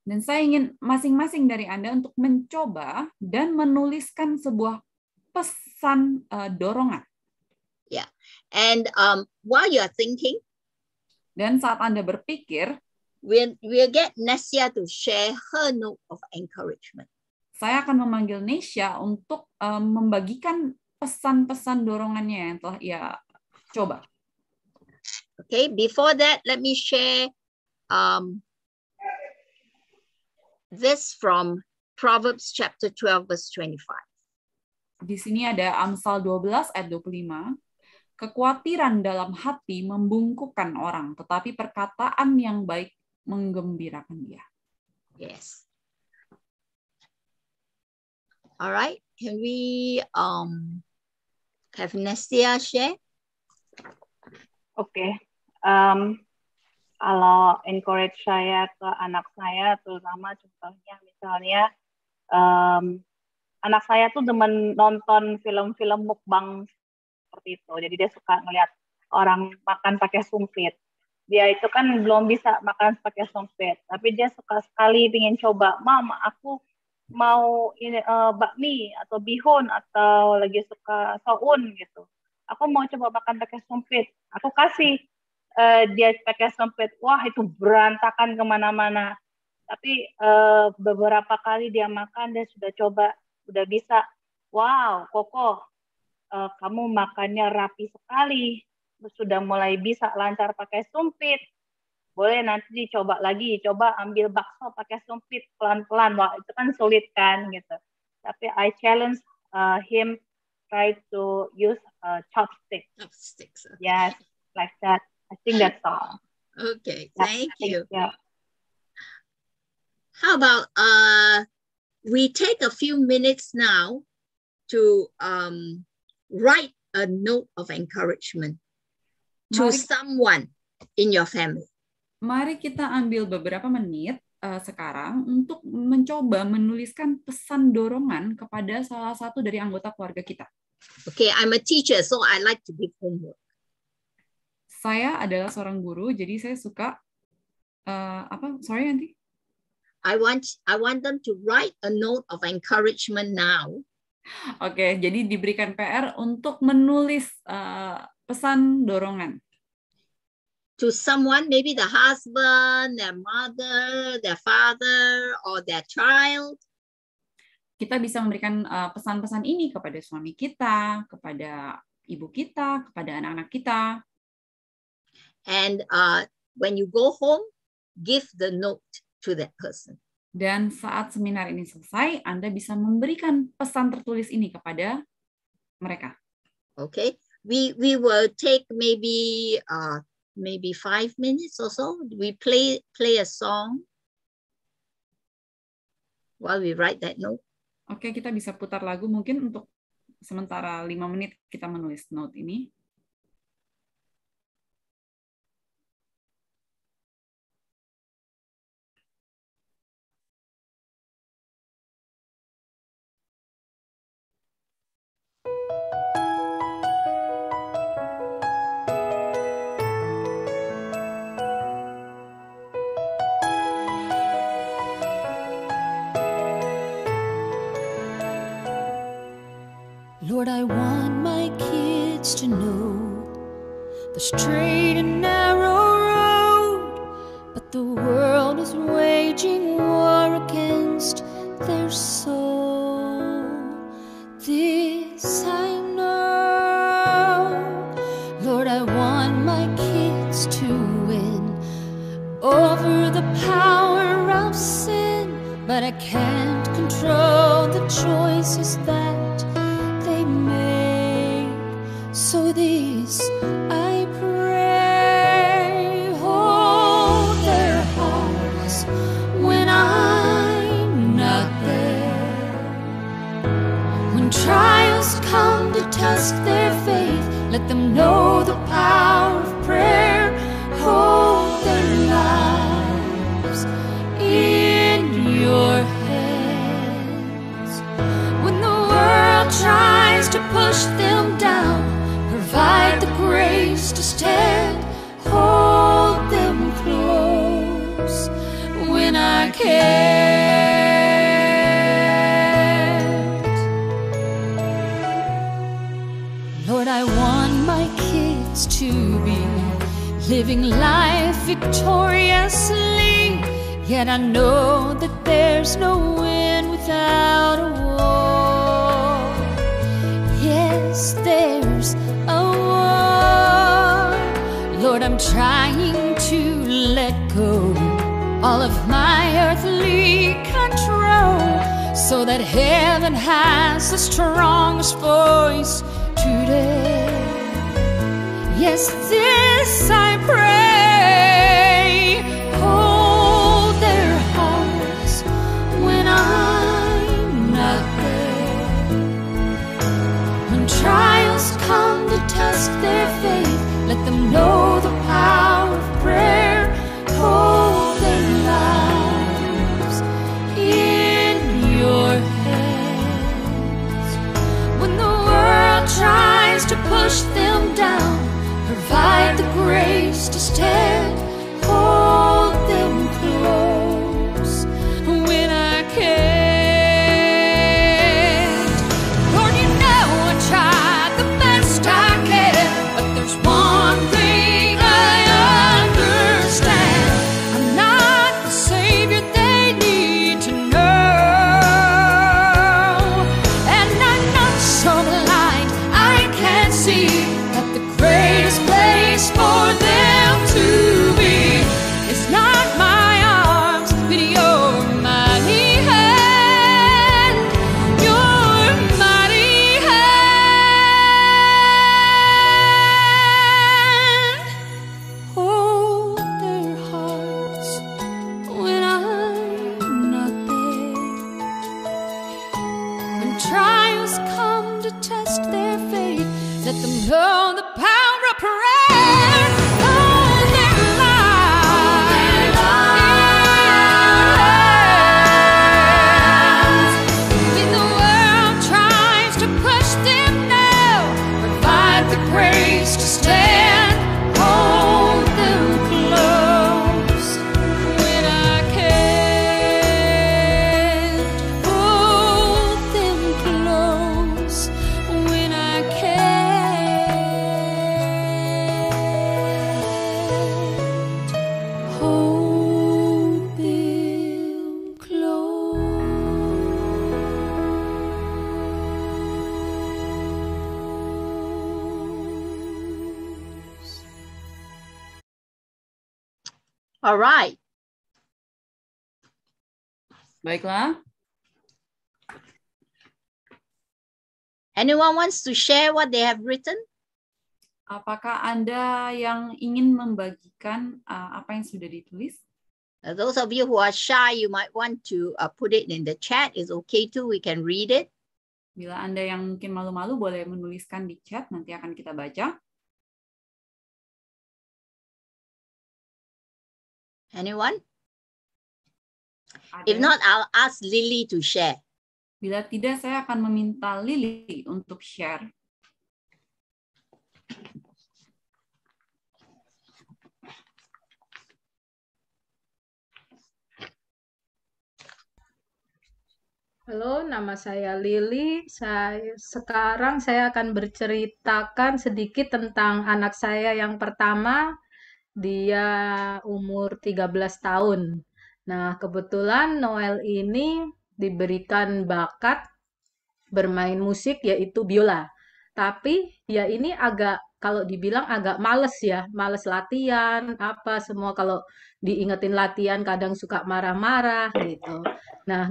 Dan saya ingin masing-masing dari Anda untuk mencoba dan menuliskan sebuah pesan dorongan. Yeah. And while you are thinking, dan saat Anda berpikir, we'll get Nessia to share her note of encouragement. Saya akan memanggil Nessia untuk membagikan pesan-pesan dorongannya yang telah ia coba. Okay, before that, let me share this from Proverbs chapter 12, verse 25. Di sini ada Amsal 12 ayat 25. Kekhawatiran dalam hati membungkukkan orang, tetapi perkataan yang baik menggembirakan dia. Yes. All right. Can we have Nessia share? Oke. Kalau encourage saya ke anak saya, terutama contohnya misalnya anak saya tuh demen nonton film-film mukbang seperti itu. Jadi dia suka ngeliat orang makan pakai sumpit. Dia itu kan belum bisa makan pakai sumpit, tapi dia suka sekali pengen coba. Mam, aku mau ini bakmi atau bihun atau lagi suka soun gitu. Aku mau coba makan pakai sumpit. Aku kasih dia pakai sumpit. Wah, itu berantakan kemana-mana. Tapi beberapa kali dia makan, dia sudah coba, sudah bisa. Wow, Koko, kamu makannya rapi sekali. Sudah mulai bisa lancar pakai sumpit. Boleh nanti dicoba lagi. Coba ambil bakso pakai sumpit pelan-pelan. Wah, itu kan sulit kan gitu. Tapi I challenge him try to use chopsticks. Chopsticks. Okay. Yes, like that. I think that's all. Okay, thank you. Yeah. How about we take a few minutes now to write a note of encouragement to someone in your family. Mari kita ambil beberapa menit sekarang untuk mencoba menuliskan pesan dorongan kepada salah satu dari anggota keluarga kita. Okay, I'm a teacher, so I like to give homework. Saya adalah seorang guru, jadi saya suka Sorry, Auntie. I want them to write a note of encouragement now. Oke, jadi diberikan PR untuk menulis pesan dorongan. To someone, maybe the husband, their mother, their father, or their child. Kita bisa memberikan pesan-pesan ini kepada suami kita, kepada ibu kita, kepada anak-anak kita. And when you go home, give the note to that person. Dan saat seminar ini selesai, Anda bisa memberikan pesan tertulis ini kepada mereka. Okay, we will take maybe 5 minutes or so. We play a song while we write that note. Oke, kita bisa putar lagu mungkin untuk sementara 5 menit kita menulis note ini. Lord, I want my kids to know the straight and narrow road, but the world is waging war against their soul. This I know. Lord, I want my kids to win over the power of sin, but I can't control the choices that they make. So this I pray, hold their hearts when I'm not there. When trials come to test their faith, let them know the power of prayer. Hold their lives in your hands. When the world tries to push them down, provide the grace to stand. Hold them close when I can't. Lord, I want my kids to be living life victoriously, yet I know that there's no win without a war. Yes, there's a war. Lord, I'm trying to let go all of my earthly control, so that heaven has the strongest voice today. Yes, this I pray, hold their hearts when I'm not there. When trials come to test their faith, let them know the power of prayer. Hold their lives in your hands. When the world tries to push them down, provide the grace to stand. Hold them close when I can't. Lord, you know I tried the best I can, but there's one thing I understand: I'm not the Savior they need to know. And I'm not so blind I can't see that the greatest place for them to be is not my arms, but your mighty hand, your mighty hand. Hold their hearts when I'm not there. When trials come to test their faith, let them know the power of prayer. Hold their lives. When the world tries to push them down, provide the grace to stand. Hold them close when I can't. Hold them close when I can't. Hold them close. All right. Baiklah. Anyone wants to share what they have written? Apakah Anda yang ingin membagikan apa yang sudah ditulis? Those of you who are shy, you might want to put it in the chat. It's okay too. We can read it. Bila Anda yang mungkin malu-malu boleh menuliskan di chat, nanti akan kita baca. Anyone? Ada? If not, I'll ask Lily to share. Bila tidak, saya akan meminta Lily untuk share. Halo, nama saya Lily. Sekarang saya akan berceritakan sedikit tentang anak saya yang pertama. Dia umur 13 tahun. Nah, kebetulan Noel ini diberikan bakat bermain musik, yaitu biola. Tapi dia ini agak kalau dibilang agak males ya, males latihan, apa semua kalau diingetin latihan kadang suka marah-marah gitu. Nah,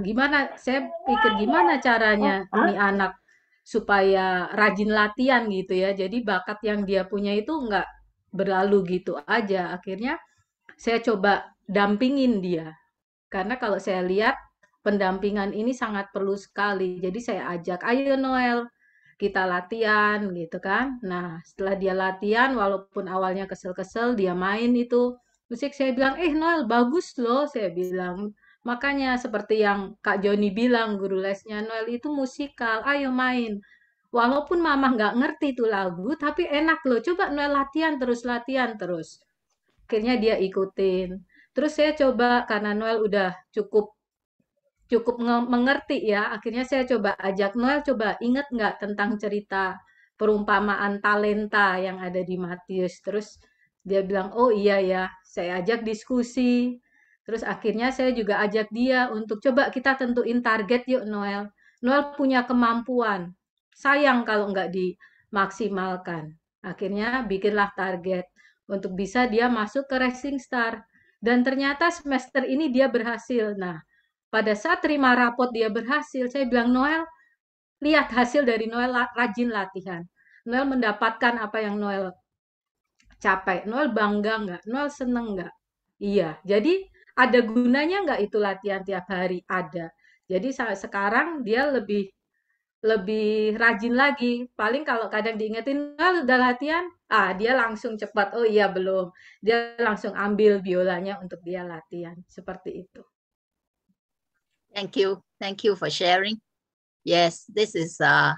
saya pikir gimana caranya nih anak supaya rajin latihan gitu ya. Jadi bakat yang dia punya itu nggak berlalu gitu aja. Akhirnya saya coba dampingin dia. Karena kalau saya lihat pendampingan ini sangat perlu sekali. Jadi saya ajak, ayo Noel, kita latihan gitu kan. Nah, setelah dia latihan, walaupun awalnya kesel-kesel, dia main itu musik. Saya bilang, Noel bagus loh, saya bilang. Makanya seperti yang Kak Joni bilang, guru lesnya Noel itu musikal, ayo main. Walaupun mama nggak ngerti itu lagu, tapi enak loh. Coba Noel latihan terus, latihan terus. Akhirnya dia ikutin. Terus saya coba, karena Noel udah cukup mengerti ya. Akhirnya saya coba ajak Noel, coba inget nggak tentang cerita perumpamaan talenta yang ada di Matius. Terus dia bilang, oh iya ya, saya ajak diskusi. Terus akhirnya saya juga ajak dia untuk coba kita tentuin target yuk Noel. Noel punya kemampuan. Sayang kalau nggak dimaksimalkan. Akhirnya bikinlah target untuk bisa dia masuk ke Racing Star. Dan ternyata semester ini dia berhasil. Nah, pada saat terima rapot dia berhasil, saya bilang, Noel, lihat hasil dari Noel rajin latihan. Noel mendapatkan apa yang Noel capai. Noel bangga nggak? Noel seneng nggak? Iya, jadi ada gunanya nggak itu latihan tiap hari? Ada. Jadi sekarang dia lebih rajin lagi. Paling kalau kadang diingetin, Noel udah latihan, dia langsung cepat. Oh iya belum. Dia langsung ambil biolanya untuk dia latihan. Seperti itu. Thank you for sharing. Yes, this is a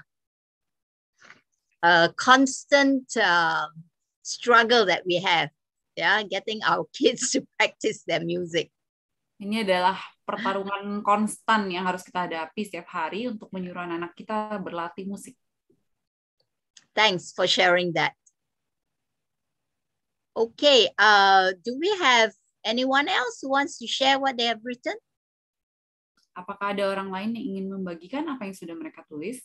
constant struggle that we have, yeah, getting our kids to practice their music. Ini adalah pertarungan konstan yang harus kita hadapi setiap hari untuk menyuruh anak kita berlatih musik. Thanks for sharing that. Okay, do we have anyone else who wants to share what they have written? Apakah ada orang lain yang ingin membagikan apa yang sudah mereka tulis?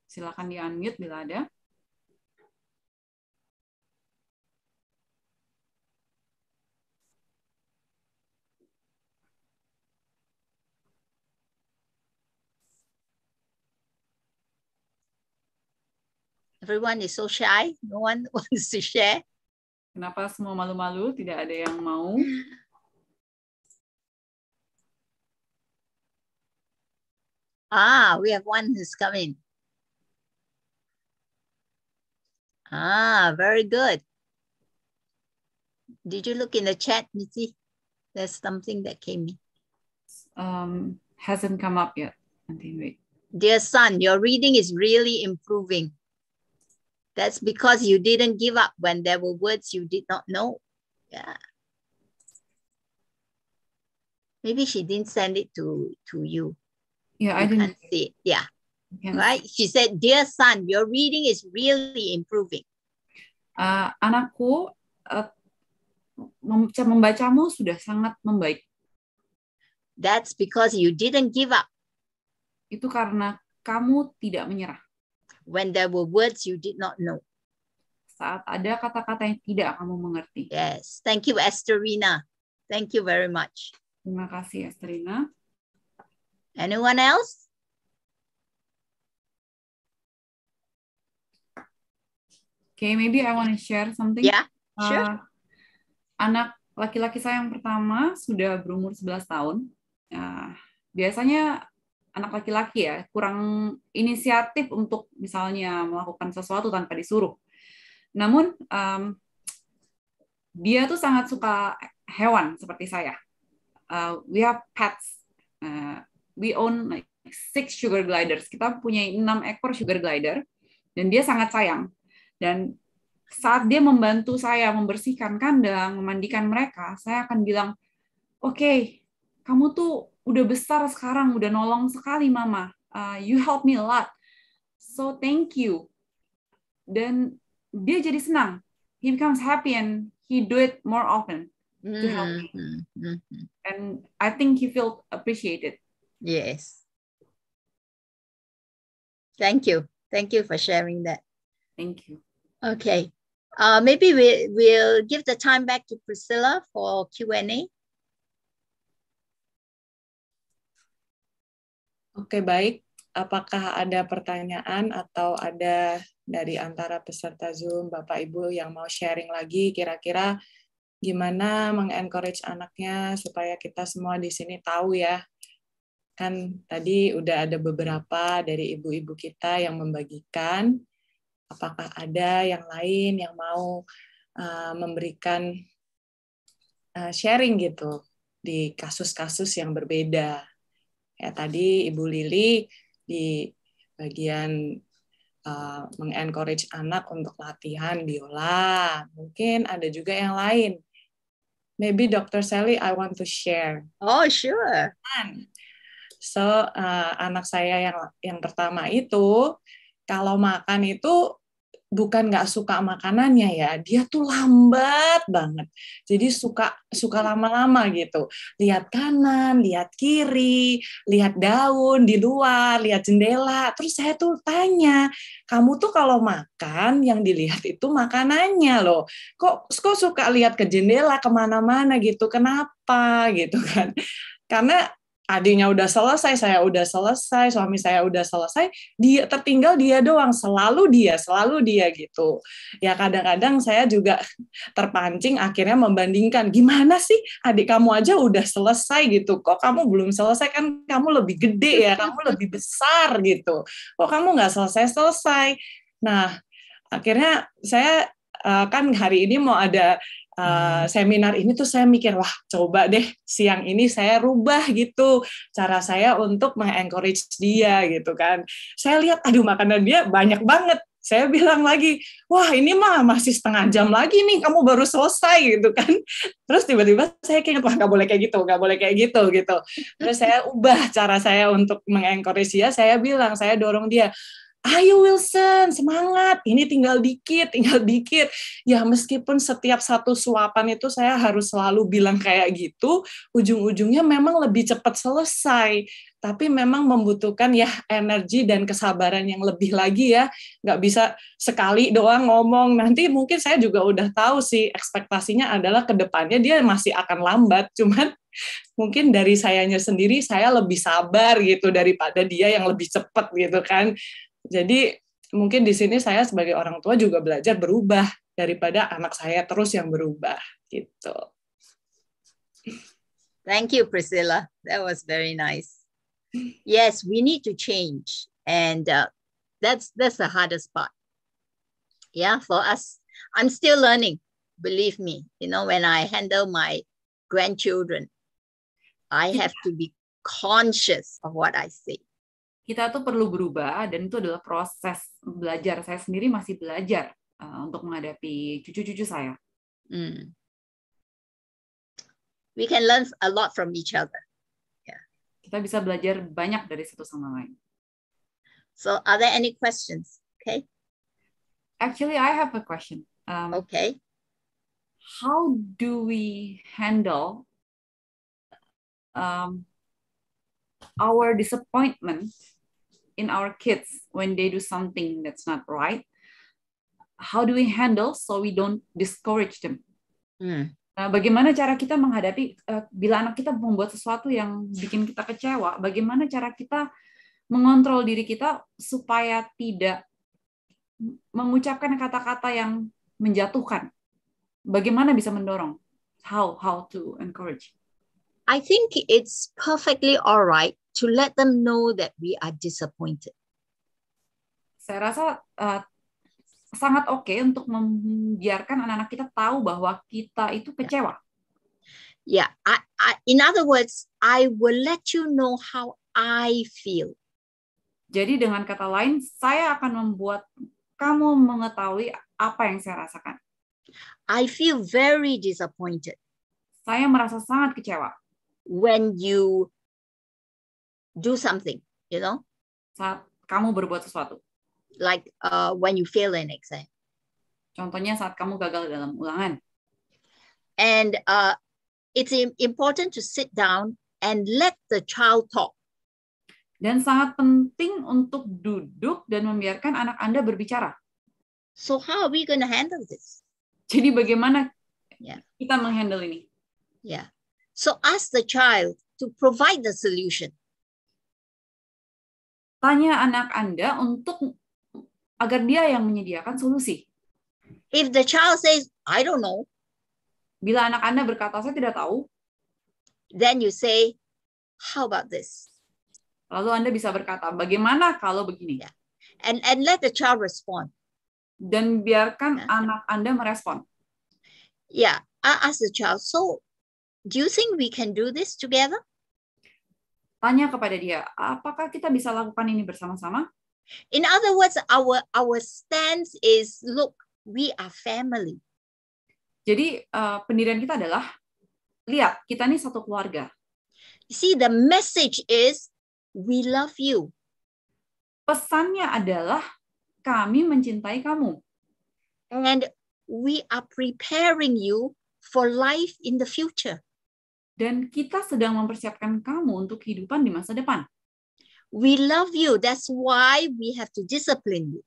Silakan di-unmute bila ada. Everyone is so shy. No one wants to share. Kenapa semua malu-malu? Tidak ada yang mau. We have one who's coming. Very good. Did you look in the chat, Missy? There's something that came in. Hasn't come up yet. Wait. Dear son, your reading is really improving. That's because you didn't give up when there were words you did not know. Yeah. Maybe she didn't send it to you. Yeah, I didn't see it. Yeah. Right? She said, dear son, your reading is really improving. Anakku, membacamu sudah sangat membaik. That's because you didn't give up. Itu karena kamu tidak menyerah. When there were words you did not know. Saat ada kata-kata yang tidak kamu mengerti. Yes. Thank you, Estherina. Thank you very much. Terima kasih, Estherina. Anyone else? Okay, maybe I want to share something. Yeah, sure. Anak laki-laki saya yang pertama sudah berumur 11 tahun. Biasanya anak laki-laki ya kurang inisiatif untuk misalnya melakukan sesuatu tanpa disuruh. Namun dia tuh sangat suka hewan seperti saya. We have pets. We own like 6 sugar gliders. Kita punya 6 ekor sugar glider dan dia sangat sayang. Dan saat dia membantu saya membersihkan kandang, memandikan mereka, saya akan bilang, "Oke, kamu tuh udah besar sekarang, udah nolong sekali mama. You help me a lot. So thank you." Dan dia jadi senang. He becomes happy and he do it more often to help me. And I think he felt appreciated. Yes. Thank you. Thank you for sharing that. Thank you. Okay. Maybe we'll give the time back to Priscilla for Q&A. Oke, baik. Apakah ada pertanyaan atau ada dari antara peserta Zoom, Bapak Ibu yang mau sharing lagi kira-kira gimana mengencourage anaknya supaya kita semua di sini tahu ya. Kan tadi udah ada beberapa dari ibu-ibu kita yang membagikan. Apakah ada yang lain yang mau memberikan sharing gitu di kasus-kasus yang berbeda? Ya tadi Ibu Lili di bagian mengencourage anak untuk latihan biola. Mungkin ada juga yang lain. Maybe Dr. Sally, I want to share. Oh, sure. So, anak saya yang pertama itu, kalau makan itu bukan nggak suka makanannya ya, dia tuh lambat banget. Jadi suka lama-lama gitu. Lihat kanan, lihat kiri, lihat daun di luar, lihat jendela. Terus saya tuh tanya, kamu tuh kalau makan yang dilihat itu makanannya loh. Kok suka lihat ke jendela kemana-mana gitu? Kenapa gitu kan? Karena adiknya udah selesai, saya udah selesai, suami saya udah selesai, dia tertinggal dia doang, selalu dia gitu. Ya kadang-kadang saya juga terpancing akhirnya membandingkan, gimana sih adik kamu aja udah selesai gitu, kok kamu belum selesai, kan kamu lebih gede ya, kamu lebih besar gitu, kok kamu nggak selesai. Nah akhirnya saya kan hari ini mau ada seminar ini tuh saya mikir, wah coba deh siang ini saya rubah gitu cara saya untuk mengencourage dia gitu kan. Saya lihat aduh makanan dia banyak banget. Saya bilang lagi, wah ini mah masih setengah jam lagi nih, kamu baru selesai gitu kan. Terus tiba-tiba saya ingat, wah nggak boleh kayak gitu gitu. Terus saya ubah cara saya untuk mengencourage dia, saya bilang, saya dorong dia, ayo Wilson, semangat, ini tinggal dikit. Ya meskipun setiap satu suapan itu saya harus selalu bilang kayak gitu, ujung-ujungnya memang lebih cepat selesai. Tapi memang membutuhkan ya energi dan kesabaran yang lebih lagi ya. Nggak bisa sekali doang ngomong. Nanti mungkin saya juga udah tahu sih ekspektasinya adalah ke depannya dia masih akan lambat. Cuman mungkin dari sayanya sendiri saya lebih sabar gitu daripada dia yang lebih cepat gitu kan. Jadi mungkin di sini saya sebagai orang tua juga belajar berubah daripada anak saya terus yang berubah gitu. Thank you, Priscilla. That was very nice. Yes, we need to change, and that's the hardest part. Yeah, for us, I'm still learning. Believe me, when I handle my grandchildren, I have to be conscious of what I say. Kita tuh perlu berubah, dan itu adalah proses belajar. Saya sendiri masih belajar untuk menghadapi cucu-cucu saya. We can learn a lot from each other. Yeah. Kita bisa belajar banyak dari satu sama lain. So, are there any questions? Okay. Actually, I have a question. Okay. How do we handle our disappointment in our kids when they do something that's not right? How do we handle so we don't discourage them? Bagaimana cara kita menghadapi bila anak kita membuat sesuatu yang bikin kita kecewa? Bagaimana cara kita mengontrol diri kita supaya tidak mengucapkan kata-kata yang menjatuhkan? Bagaimana bisa mendorong? How to encourage? I think it's perfectly all right to let them know that we are disappointed. Saya rasa sangat oke untuk membiarkan anak-anak kita tahu bahwa kita itu kecewa. Yeah, in other words, I will let you know how I feel. Jadi dengan kata lain, saya akan membuat kamu mengetahui apa yang saya rasakan. I feel very disappointed. Saya merasa sangat kecewa. When you do something, saat kamu berbuat sesuatu. Like when you fail an exam. Contohnya saat kamu gagal dalam ulangan. And it's important to sit down and let the child talk. Dan sangat penting untuk duduk dan membiarkan anak Anda berbicara. So how are we going to handle this? Jadi bagaimana Yeah. kita menghandle ini? Yeah. So ask the child to provide the solution. Tanya anak Anda agar dia yang menyediakan solusi. If the child says, I don't know, Bila anak Anda berkata, saya tidak tahu, then you say, how about this? lalu Anda bisa berkata, bagaimana kalau begini? Yeah. And let the child respond. Dan biarkan Yeah. anak Anda merespon. Yeah. I ask the child, so do you think we can do this together? Tanya kepada dia, apakah kita bisa lakukan ini bersama-sama? In other words, our stance is, look, we are family. Jadi pendirian kita adalah, lihat, kita ini satu keluarga. You see, the message is, we love you. Pesannya adalah, kami mencintai kamu. And we are preparing you for life in the future. Dan kita sedang mempersiapkan kamu untuk kehidupan di masa depan. We love you. That's why we have to discipline you.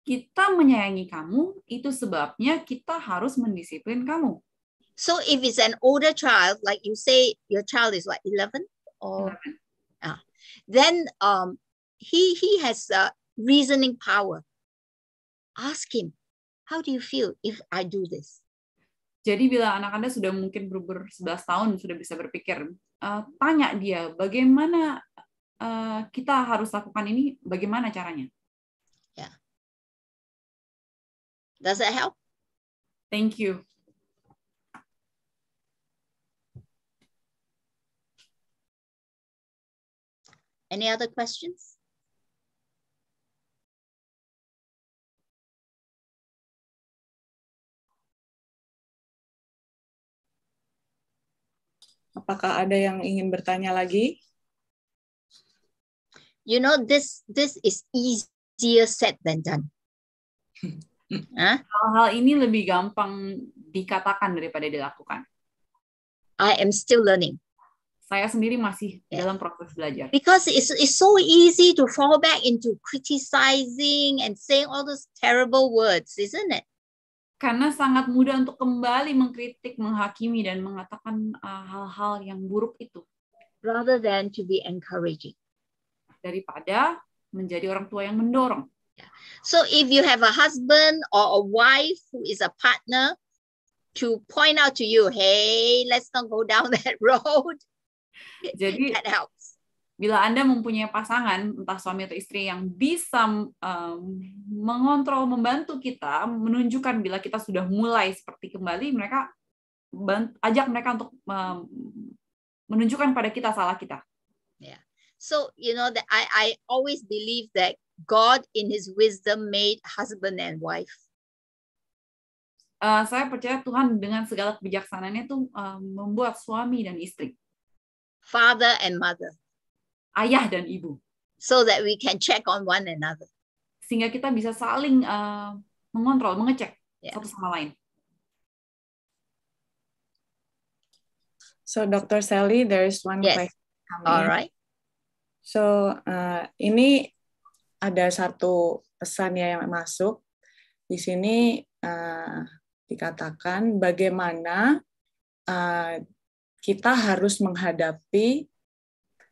Kita menyayangi kamu, itu sebabnya kita harus mendisiplin kamu. So if it's an older child, like you say, your child is what, 11? Or then he has reasoning power. Ask him, how do you feel if I do this? Jadi bila anak Anda sudah mungkin berumur 11 tahun, sudah bisa berpikir, tanya dia, bagaimana kita harus lakukan ini, bagaimana caranya? Yeah. Does that help? Thank you. Any other questions? Apakah ada yang ingin bertanya lagi? You know, this is easier said than done. Huh? Hal-hal ini lebih gampang dikatakan daripada dilakukan. I am still learning. Saya sendiri masih dalam proses belajar. Because it's so easy to fall back into criticizing and saying all those terrible words, isn't it? Karena sangat mudah untuk kembali mengkritik, menghakimi, dan mengatakan hal-hal yang buruk itu. Rather than to be encouraging. Daripada menjadi orang tua yang mendorong. So if you have a husband or a wife who is a partner to point out to you, hey, let's not go down that road. Jadi, that helps. Bila Anda mempunyai pasangan, entah suami atau istri, yang bisa mengontrol, membantu kita, menunjukkan bila kita sudah mulai seperti kembali, mereka ajak mereka untuk menunjukkan pada kita salah kita. Yeah. So, you know, that I always believe that God in his wisdom made husband and wife. Saya percaya Tuhan dengan segala kebijaksanaannya itu membuat suami dan istri. Father and mother. Ayah dan ibu. So that we can check on one another. Sehingga kita bisa saling mengontrol, mengecek satu sama lain. So, Dr. Sally, there is one question coming. All right. So, ini ada satu pesan yang masuk. Di sini dikatakan bagaimana kita harus menghadapi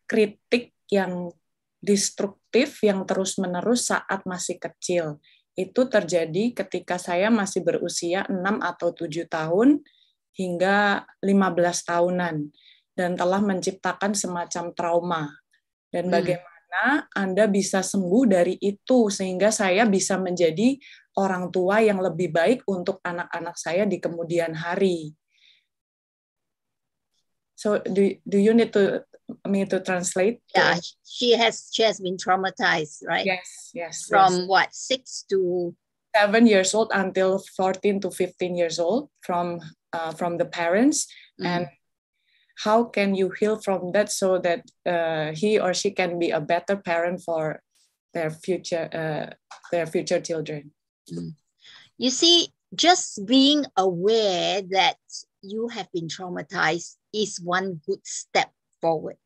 kritik yang destruktif yang terus-menerus saat masih kecil. Itu terjadi ketika saya masih berusia 6 atau 7 tahun hingga 15 tahunan dan telah menciptakan semacam trauma. Dan bagaimana Anda bisa sembuh dari itu sehingga saya bisa menjadi orang tua yang lebih baik untuk anak-anak saya di kemudian hari. So do you need me to translate? Yeah, she has been traumatized, right? Yes. From what, 6 to 7 years old until 14 to 15 years old from the parents, and how can you heal from that so that he or she can be a better parent for their future children? You see, just being aware that you have been traumatized is one good step forward.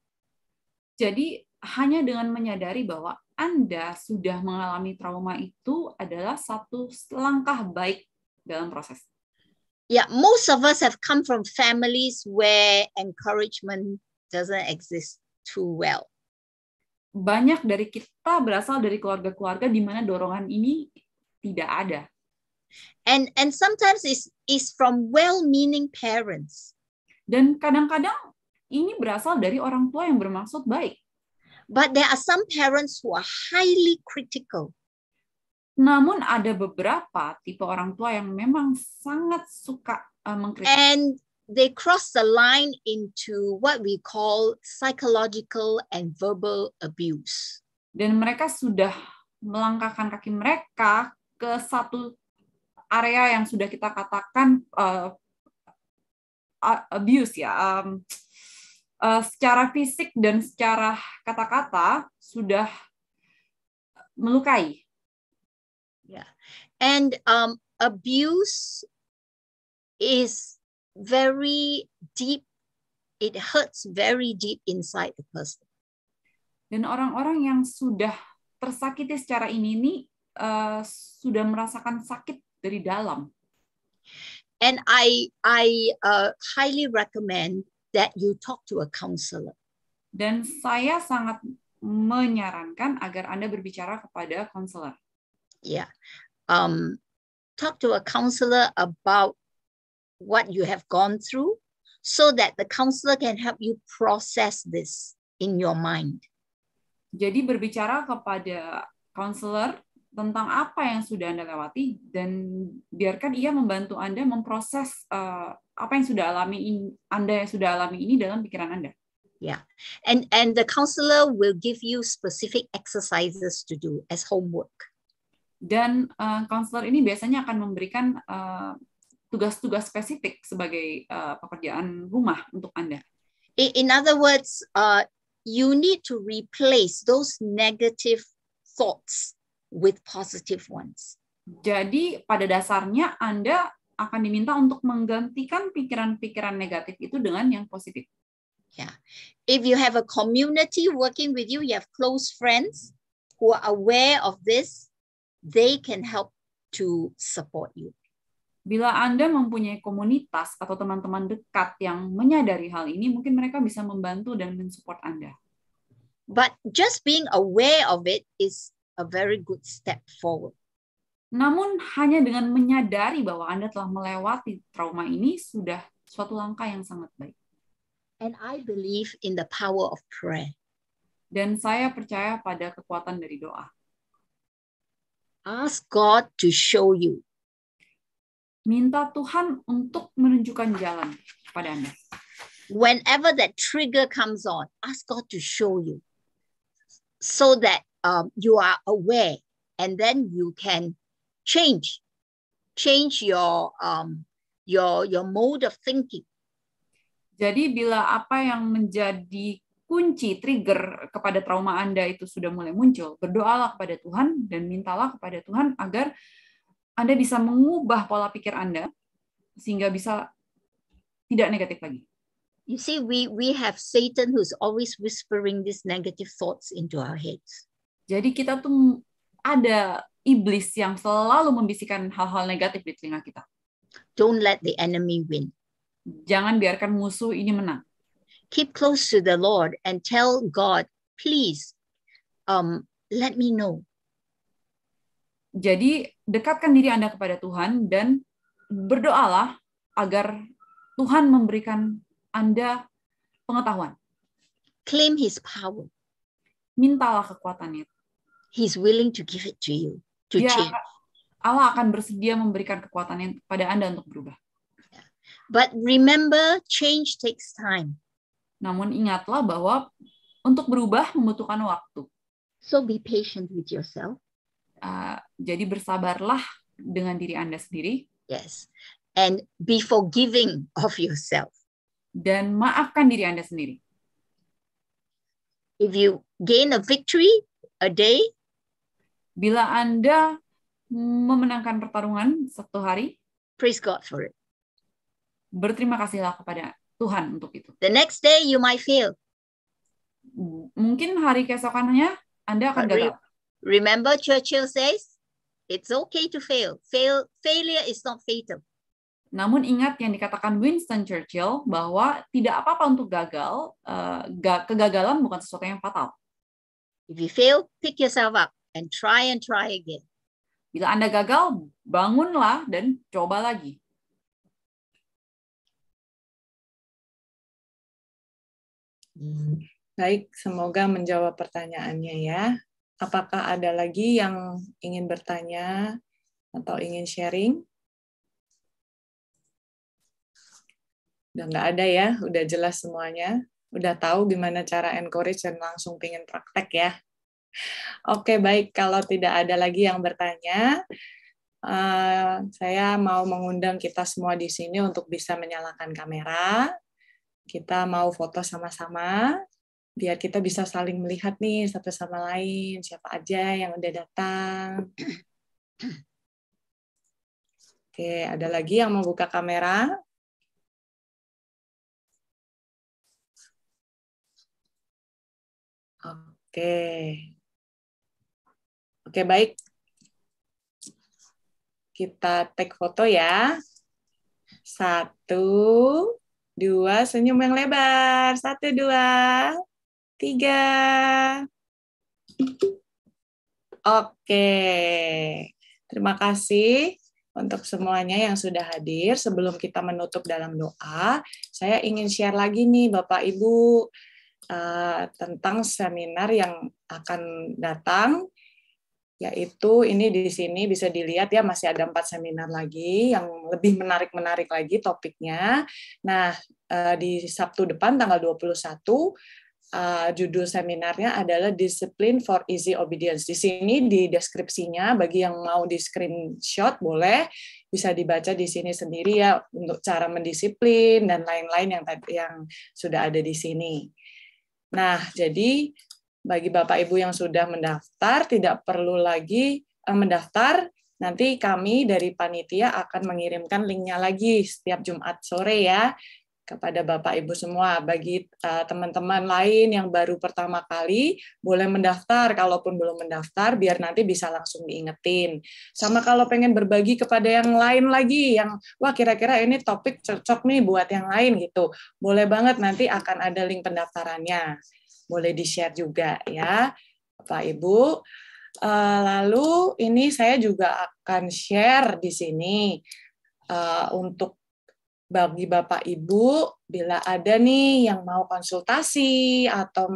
Jadi hanya dengan menyadari bahwa Anda sudah mengalami trauma itu adalah satu langkah baik dalam proses. Yeah, most of us have come from families where encouragement doesn't exist too well. Banyak dari kita berasal dari keluarga-keluarga di mana dorongan ini tidak ada. And sometimes it's from well-meaning parents. Dan kadang-kadang ini berasal dari orang tua yang bermaksud baik. But there are some parents who are highly critical. Namun ada beberapa tipe orang tua yang memang sangat suka mengkritik. And they cross the line into what we call psychological and verbal abuse. Dan mereka sudah melangkahkan kaki mereka ke satu area yang sudah kita katakan abuse ya. Secara fisik dan secara kata-kata sudah melukai. Yeah. And abuse is very deep. It hurts very deep inside the person. Dan orang-orang yang sudah tersakiti secara ini sudah merasakan sakit dari dalam. And I highly recommend that you talk to a counselor. Dan saya sangat menyarankan agar Anda berbicara kepada konselor. Yeah. Talk to a counselor about what you have gone through so that the counselor can help you process this in your mind. Jadi berbicara kepada konselor tentang apa yang sudah Anda lewati dan biarkan ia membantu Anda memproses apa yang sudah Anda sudah alami ini dalam pikiran Anda. Yeah. And the counselor will give you specific exercises to do as homework. Dan konselor ini biasanya akan memberikan tugas-tugas spesifik sebagai pekerjaan rumah untuk Anda. In other words, you need to replace those negative thoughts with positive ones. Jadi pada dasarnya Anda akan diminta untuk menggantikan pikiran-pikiran negatif itu dengan yang positif. Yeah. If you have a community working with you have close friends who are aware of this, they can help to support you. Bila Anda mempunyai komunitas atau teman-teman dekat yang menyadari hal ini, mungkin mereka bisa membantu dan mensupport Anda. But just being aware of it is a very good step forward. Namun hanya dengan menyadari bahwa Anda telah melewati trauma ini sudah suatu langkah yang sangat baik. And I believe in the power of prayer. Dan saya percaya pada kekuatan dari doa. Ask God to show you. Minta Tuhan untuk menunjukkan jalan kepada Anda. Whenever that trigger comes on, ask God to show you. So that you are aware and then you can change your mode of thinking. Jadi bila apa yang menjadi kunci trigger kepada trauma Anda itu sudah mulai muncul, berdoalah kepada Tuhan dan mintalah kepada Tuhan agar Anda bisa mengubah pola pikir Anda sehingga bisa tidak negatif lagi. You see, we have Satan who's always whispering these negative thoughts into our heads. Jadi kita tuh ada iblis yang selalu membisikkan hal-hal negatif di telinga kita. Don't let the enemy win. Jangan biarkan musuh ini menang. Keep close to the Lord and tell God, please, let me know. Jadi dekatkan diri Anda kepada Tuhan dan berdoalah agar Tuhan memberikan Anda pengetahuan. Claim His power. Mintalah kekuatannya. He's willing to give it to you to change. Allah akan bersedia memberikan kekuatannya pada Anda untuk berubah. But remember, change takes time. Namun ingatlah bahwa untuk berubah membutuhkan waktu. So be patient with yourself. Jadi bersabarlah dengan diri Anda sendiri. Yes. And be forgiving of yourself. Dan maafkan diri Anda sendiri. If you gain a victory a day, bila Anda memenangkan pertarungan satu hari, praise God for it. Berterima kasihlah kepada Tuhan untuk itu. The next day you might fail. mungkin hari keesokannya Anda akan gagal. Remember Churchill says, it's okay to fail. Failure is not fatal. Namun ingat yang dikatakan Winston Churchill bahwa tidak apa-apa untuk gagal, kegagalan bukan sesuatu yang fatal. If you fail, pick yourself up and try again. Bila Anda gagal, bangunlah dan coba lagi. Baik, semoga menjawab pertanyaannya ya. Apakah ada lagi yang ingin bertanya atau ingin sharing? Udah nggak ada ya, udah jelas semuanya. Udah tahu gimana cara encourage dan langsung pengen praktek ya. Oke, baik. Kalau tidak ada lagi yang bertanya, saya mau mengundang kita semua di sini untuk bisa menyalakan kamera. Kita mau foto sama-sama, biar kita bisa saling melihat nih satu sama lain, siapa aja yang udah datang. Oke, ada lagi yang mau buka kamera? Oke, baik. Kita take foto ya. 1, 2, senyum yang lebar. 1, 2, 3. Oke. Terima kasih untuk semuanya yang sudah hadir. Sebelum kita menutup dalam doa, saya ingin share lagi nih Bapak Ibu tentang seminar yang akan datang, yaitu ini di sini bisa dilihat ya, masih ada 4 seminar lagi yang lebih menarik-menarik lagi topiknya. Nah, di Sabtu depan tanggal 21, judul seminarnya adalah Discipline for Easy Obedience. Di sini di deskripsinya, bagi yang mau di screenshot boleh, bisa dibaca di sini sendiri ya, untuk cara mendisiplin dan lain-lain yang sudah ada di sini. Nah, jadi bagi Bapak Ibu yang sudah mendaftar, tidak perlu lagi mendaftar, nanti kami dari panitia akan mengirimkan linknya lagi setiap Jumat sore ya, kepada Bapak Ibu semua. Bagi teman-teman lain yang baru pertama kali, boleh mendaftar, kalaupun belum mendaftar, biar nanti bisa langsung diingetin. Sama kalau pengen berbagi kepada yang lain lagi, yang, wah kira-kira ini topik cocok nih buat yang lain gitu, boleh banget, nanti akan ada link pendaftarannya. Boleh di-share juga ya, Bapak Ibu. Lalu ini saya juga akan share di sini untuk bagi Bapak Ibu, bila ada nih yang mau konsultasi atau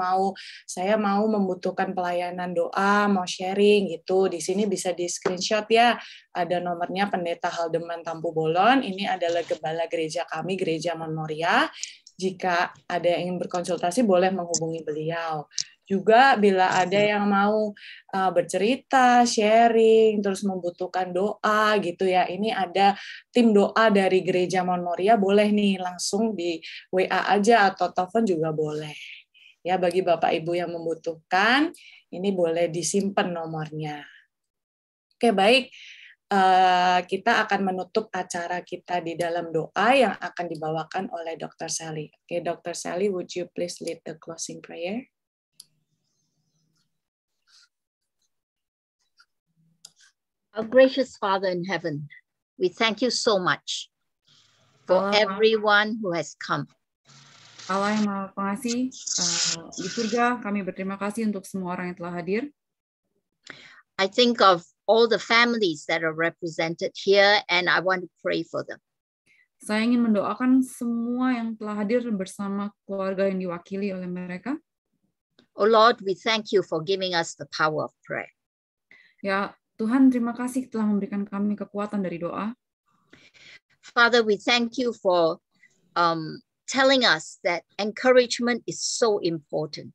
saya mau membutuhkan pelayanan doa, mau sharing gitu, di sini bisa di screenshot ya, ada nomornya Pendeta Haldeman Tampu Bolon, ini adalah gembala gereja kami, Gereja Mount Moriah. Jika ada yang ingin berkonsultasi, boleh menghubungi beliau. Juga bila ada yang mau bercerita, sharing, terus membutuhkan doa gitu ya, ini ada tim doa dari Gereja Mount Moriah, boleh nih langsung di WA aja atau telepon juga boleh. Ya, bagi Bapak Ibu yang membutuhkan, ini boleh disimpan nomornya. Oke, baik. Kita akan menutup acara kita di dalam doa yang akan dibawakan oleh Dr. Sally. Oke, Dr. Sally, would you please lead the closing prayer? Our gracious Father in heaven, we thank you so much for everyone who has come. Allah yang Maha Pengasih, di surga kami berterima kasih untuk semua orang yang telah hadir. I think of all the families that are represented here and I want to pray for them. Saya ingin mendoakan semua yang telah hadir bersama keluarga yang diwakili oleh mereka. Oh Lord, we thank you for giving us the power of prayer. Ya Tuhan, terima kasih telah memberikan kami kekuatan dari doa. Father, we thank you for telling us that encouragement is so important.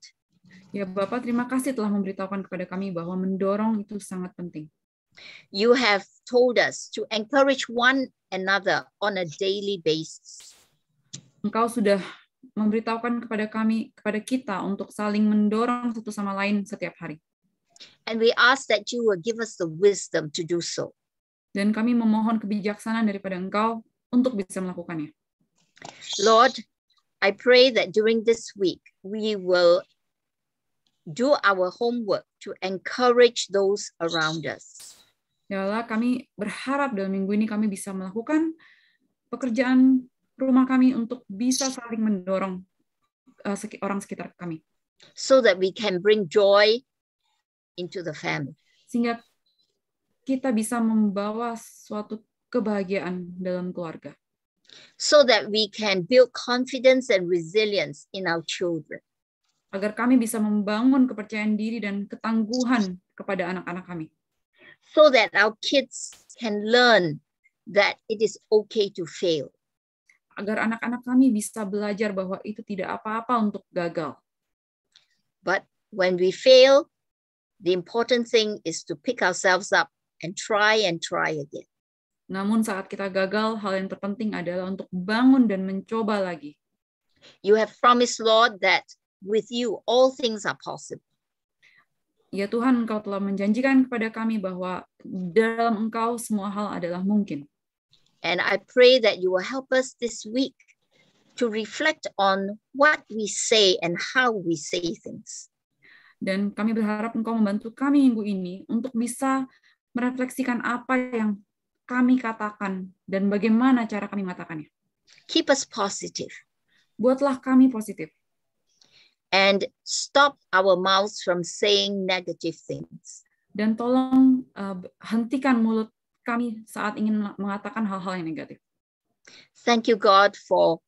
Ya Bapak, terima kasih telah memberitahukan kepada kami bahwa mendorong itu sangat penting. You have told us to encourage one another on a daily basis. Engkau sudah memberitahukan kepada kami, kepada kita untuk saling mendorong satu sama lain setiap hari. And we ask that you will give us the wisdom to do so. Dan kami memohon kebijaksanaan daripada Engkau untuk bisa melakukannya. Lord, I pray that during this week we will do our homework to encourage those around us. Ya Allah, kami berharap dalam minggu ini kami bisa melakukan pekerjaan rumah kami untuk bisa saling mendorong orang sekitar kami. So that we can bring joy into the family. Sehingga kita bisa membawa suatu kebahagiaan dalam keluarga. So that we can build confidence and resilience in our children. Agar kami bisa membangun kepercayaan diri dan ketangguhan kepada anak-anak kami. So that our kids can learn that it is okay to fail. Agar anak-anak kami bisa belajar bahwa itu tidak apa-apa untuk gagal. But when we fail, the important thing is to pick ourselves up and try again. Namun saat kita gagal, hal yang terpenting adalah untuk bangun dan mencoba lagi. You have promised, Lord, that with you all things are possible. Ya Tuhan, Engkau telah menjanjikan kepada kami bahwa dalam Engkau semua hal adalah mungkin. And I pray that you will help us this week to reflect on what we say and how we say things. Dan kami berharap Engkau membantu kami minggu ini untuk bisa merefleksikan apa yang kami katakan dan bagaimana cara kami mengatakannya. Keep us positive. Buatlah kami positif. And stop our mouths from saying negative things. Dan tolong hentikan mulut kami saat ingin mengatakan hal-hal yang negatif. Thank you, God, for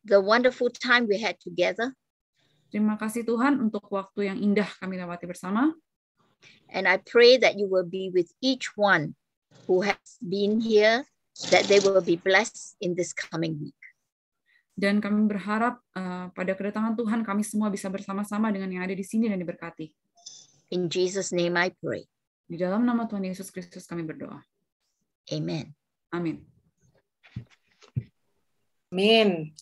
the wonderful time we had together. Terima kasih Tuhan untuk waktu yang indah kami lewati bersama. And I pray that you will be with each one who has been here, that they will be blessed in this coming week. Dan kami berharap pada kedatangan Tuhan kami semua bisa bersama-sama dengan yang ada di sini dan diberkati. In Jesus' name I pray. Di dalam nama Tuhan Yesus Kristus kami berdoa. Amen. Amin. Amin.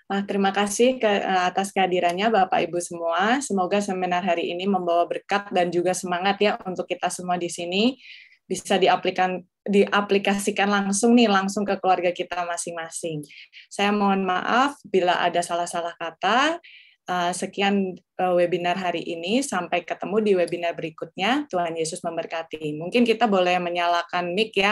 Nah, terima kasih atas kehadirannya Bapak Ibu semua. Semoga seminar hari ini membawa berkat dan juga semangat ya untuk kita semua di sini. Bisa diaplikasikan langsung ke keluarga kita masing-masing. Saya mohon maaf bila ada salah-salah kata. Sekian webinar hari ini. Sampai ketemu di webinar berikutnya. Tuhan Yesus memberkati. Mungkin kita boleh menyalakan mic ya.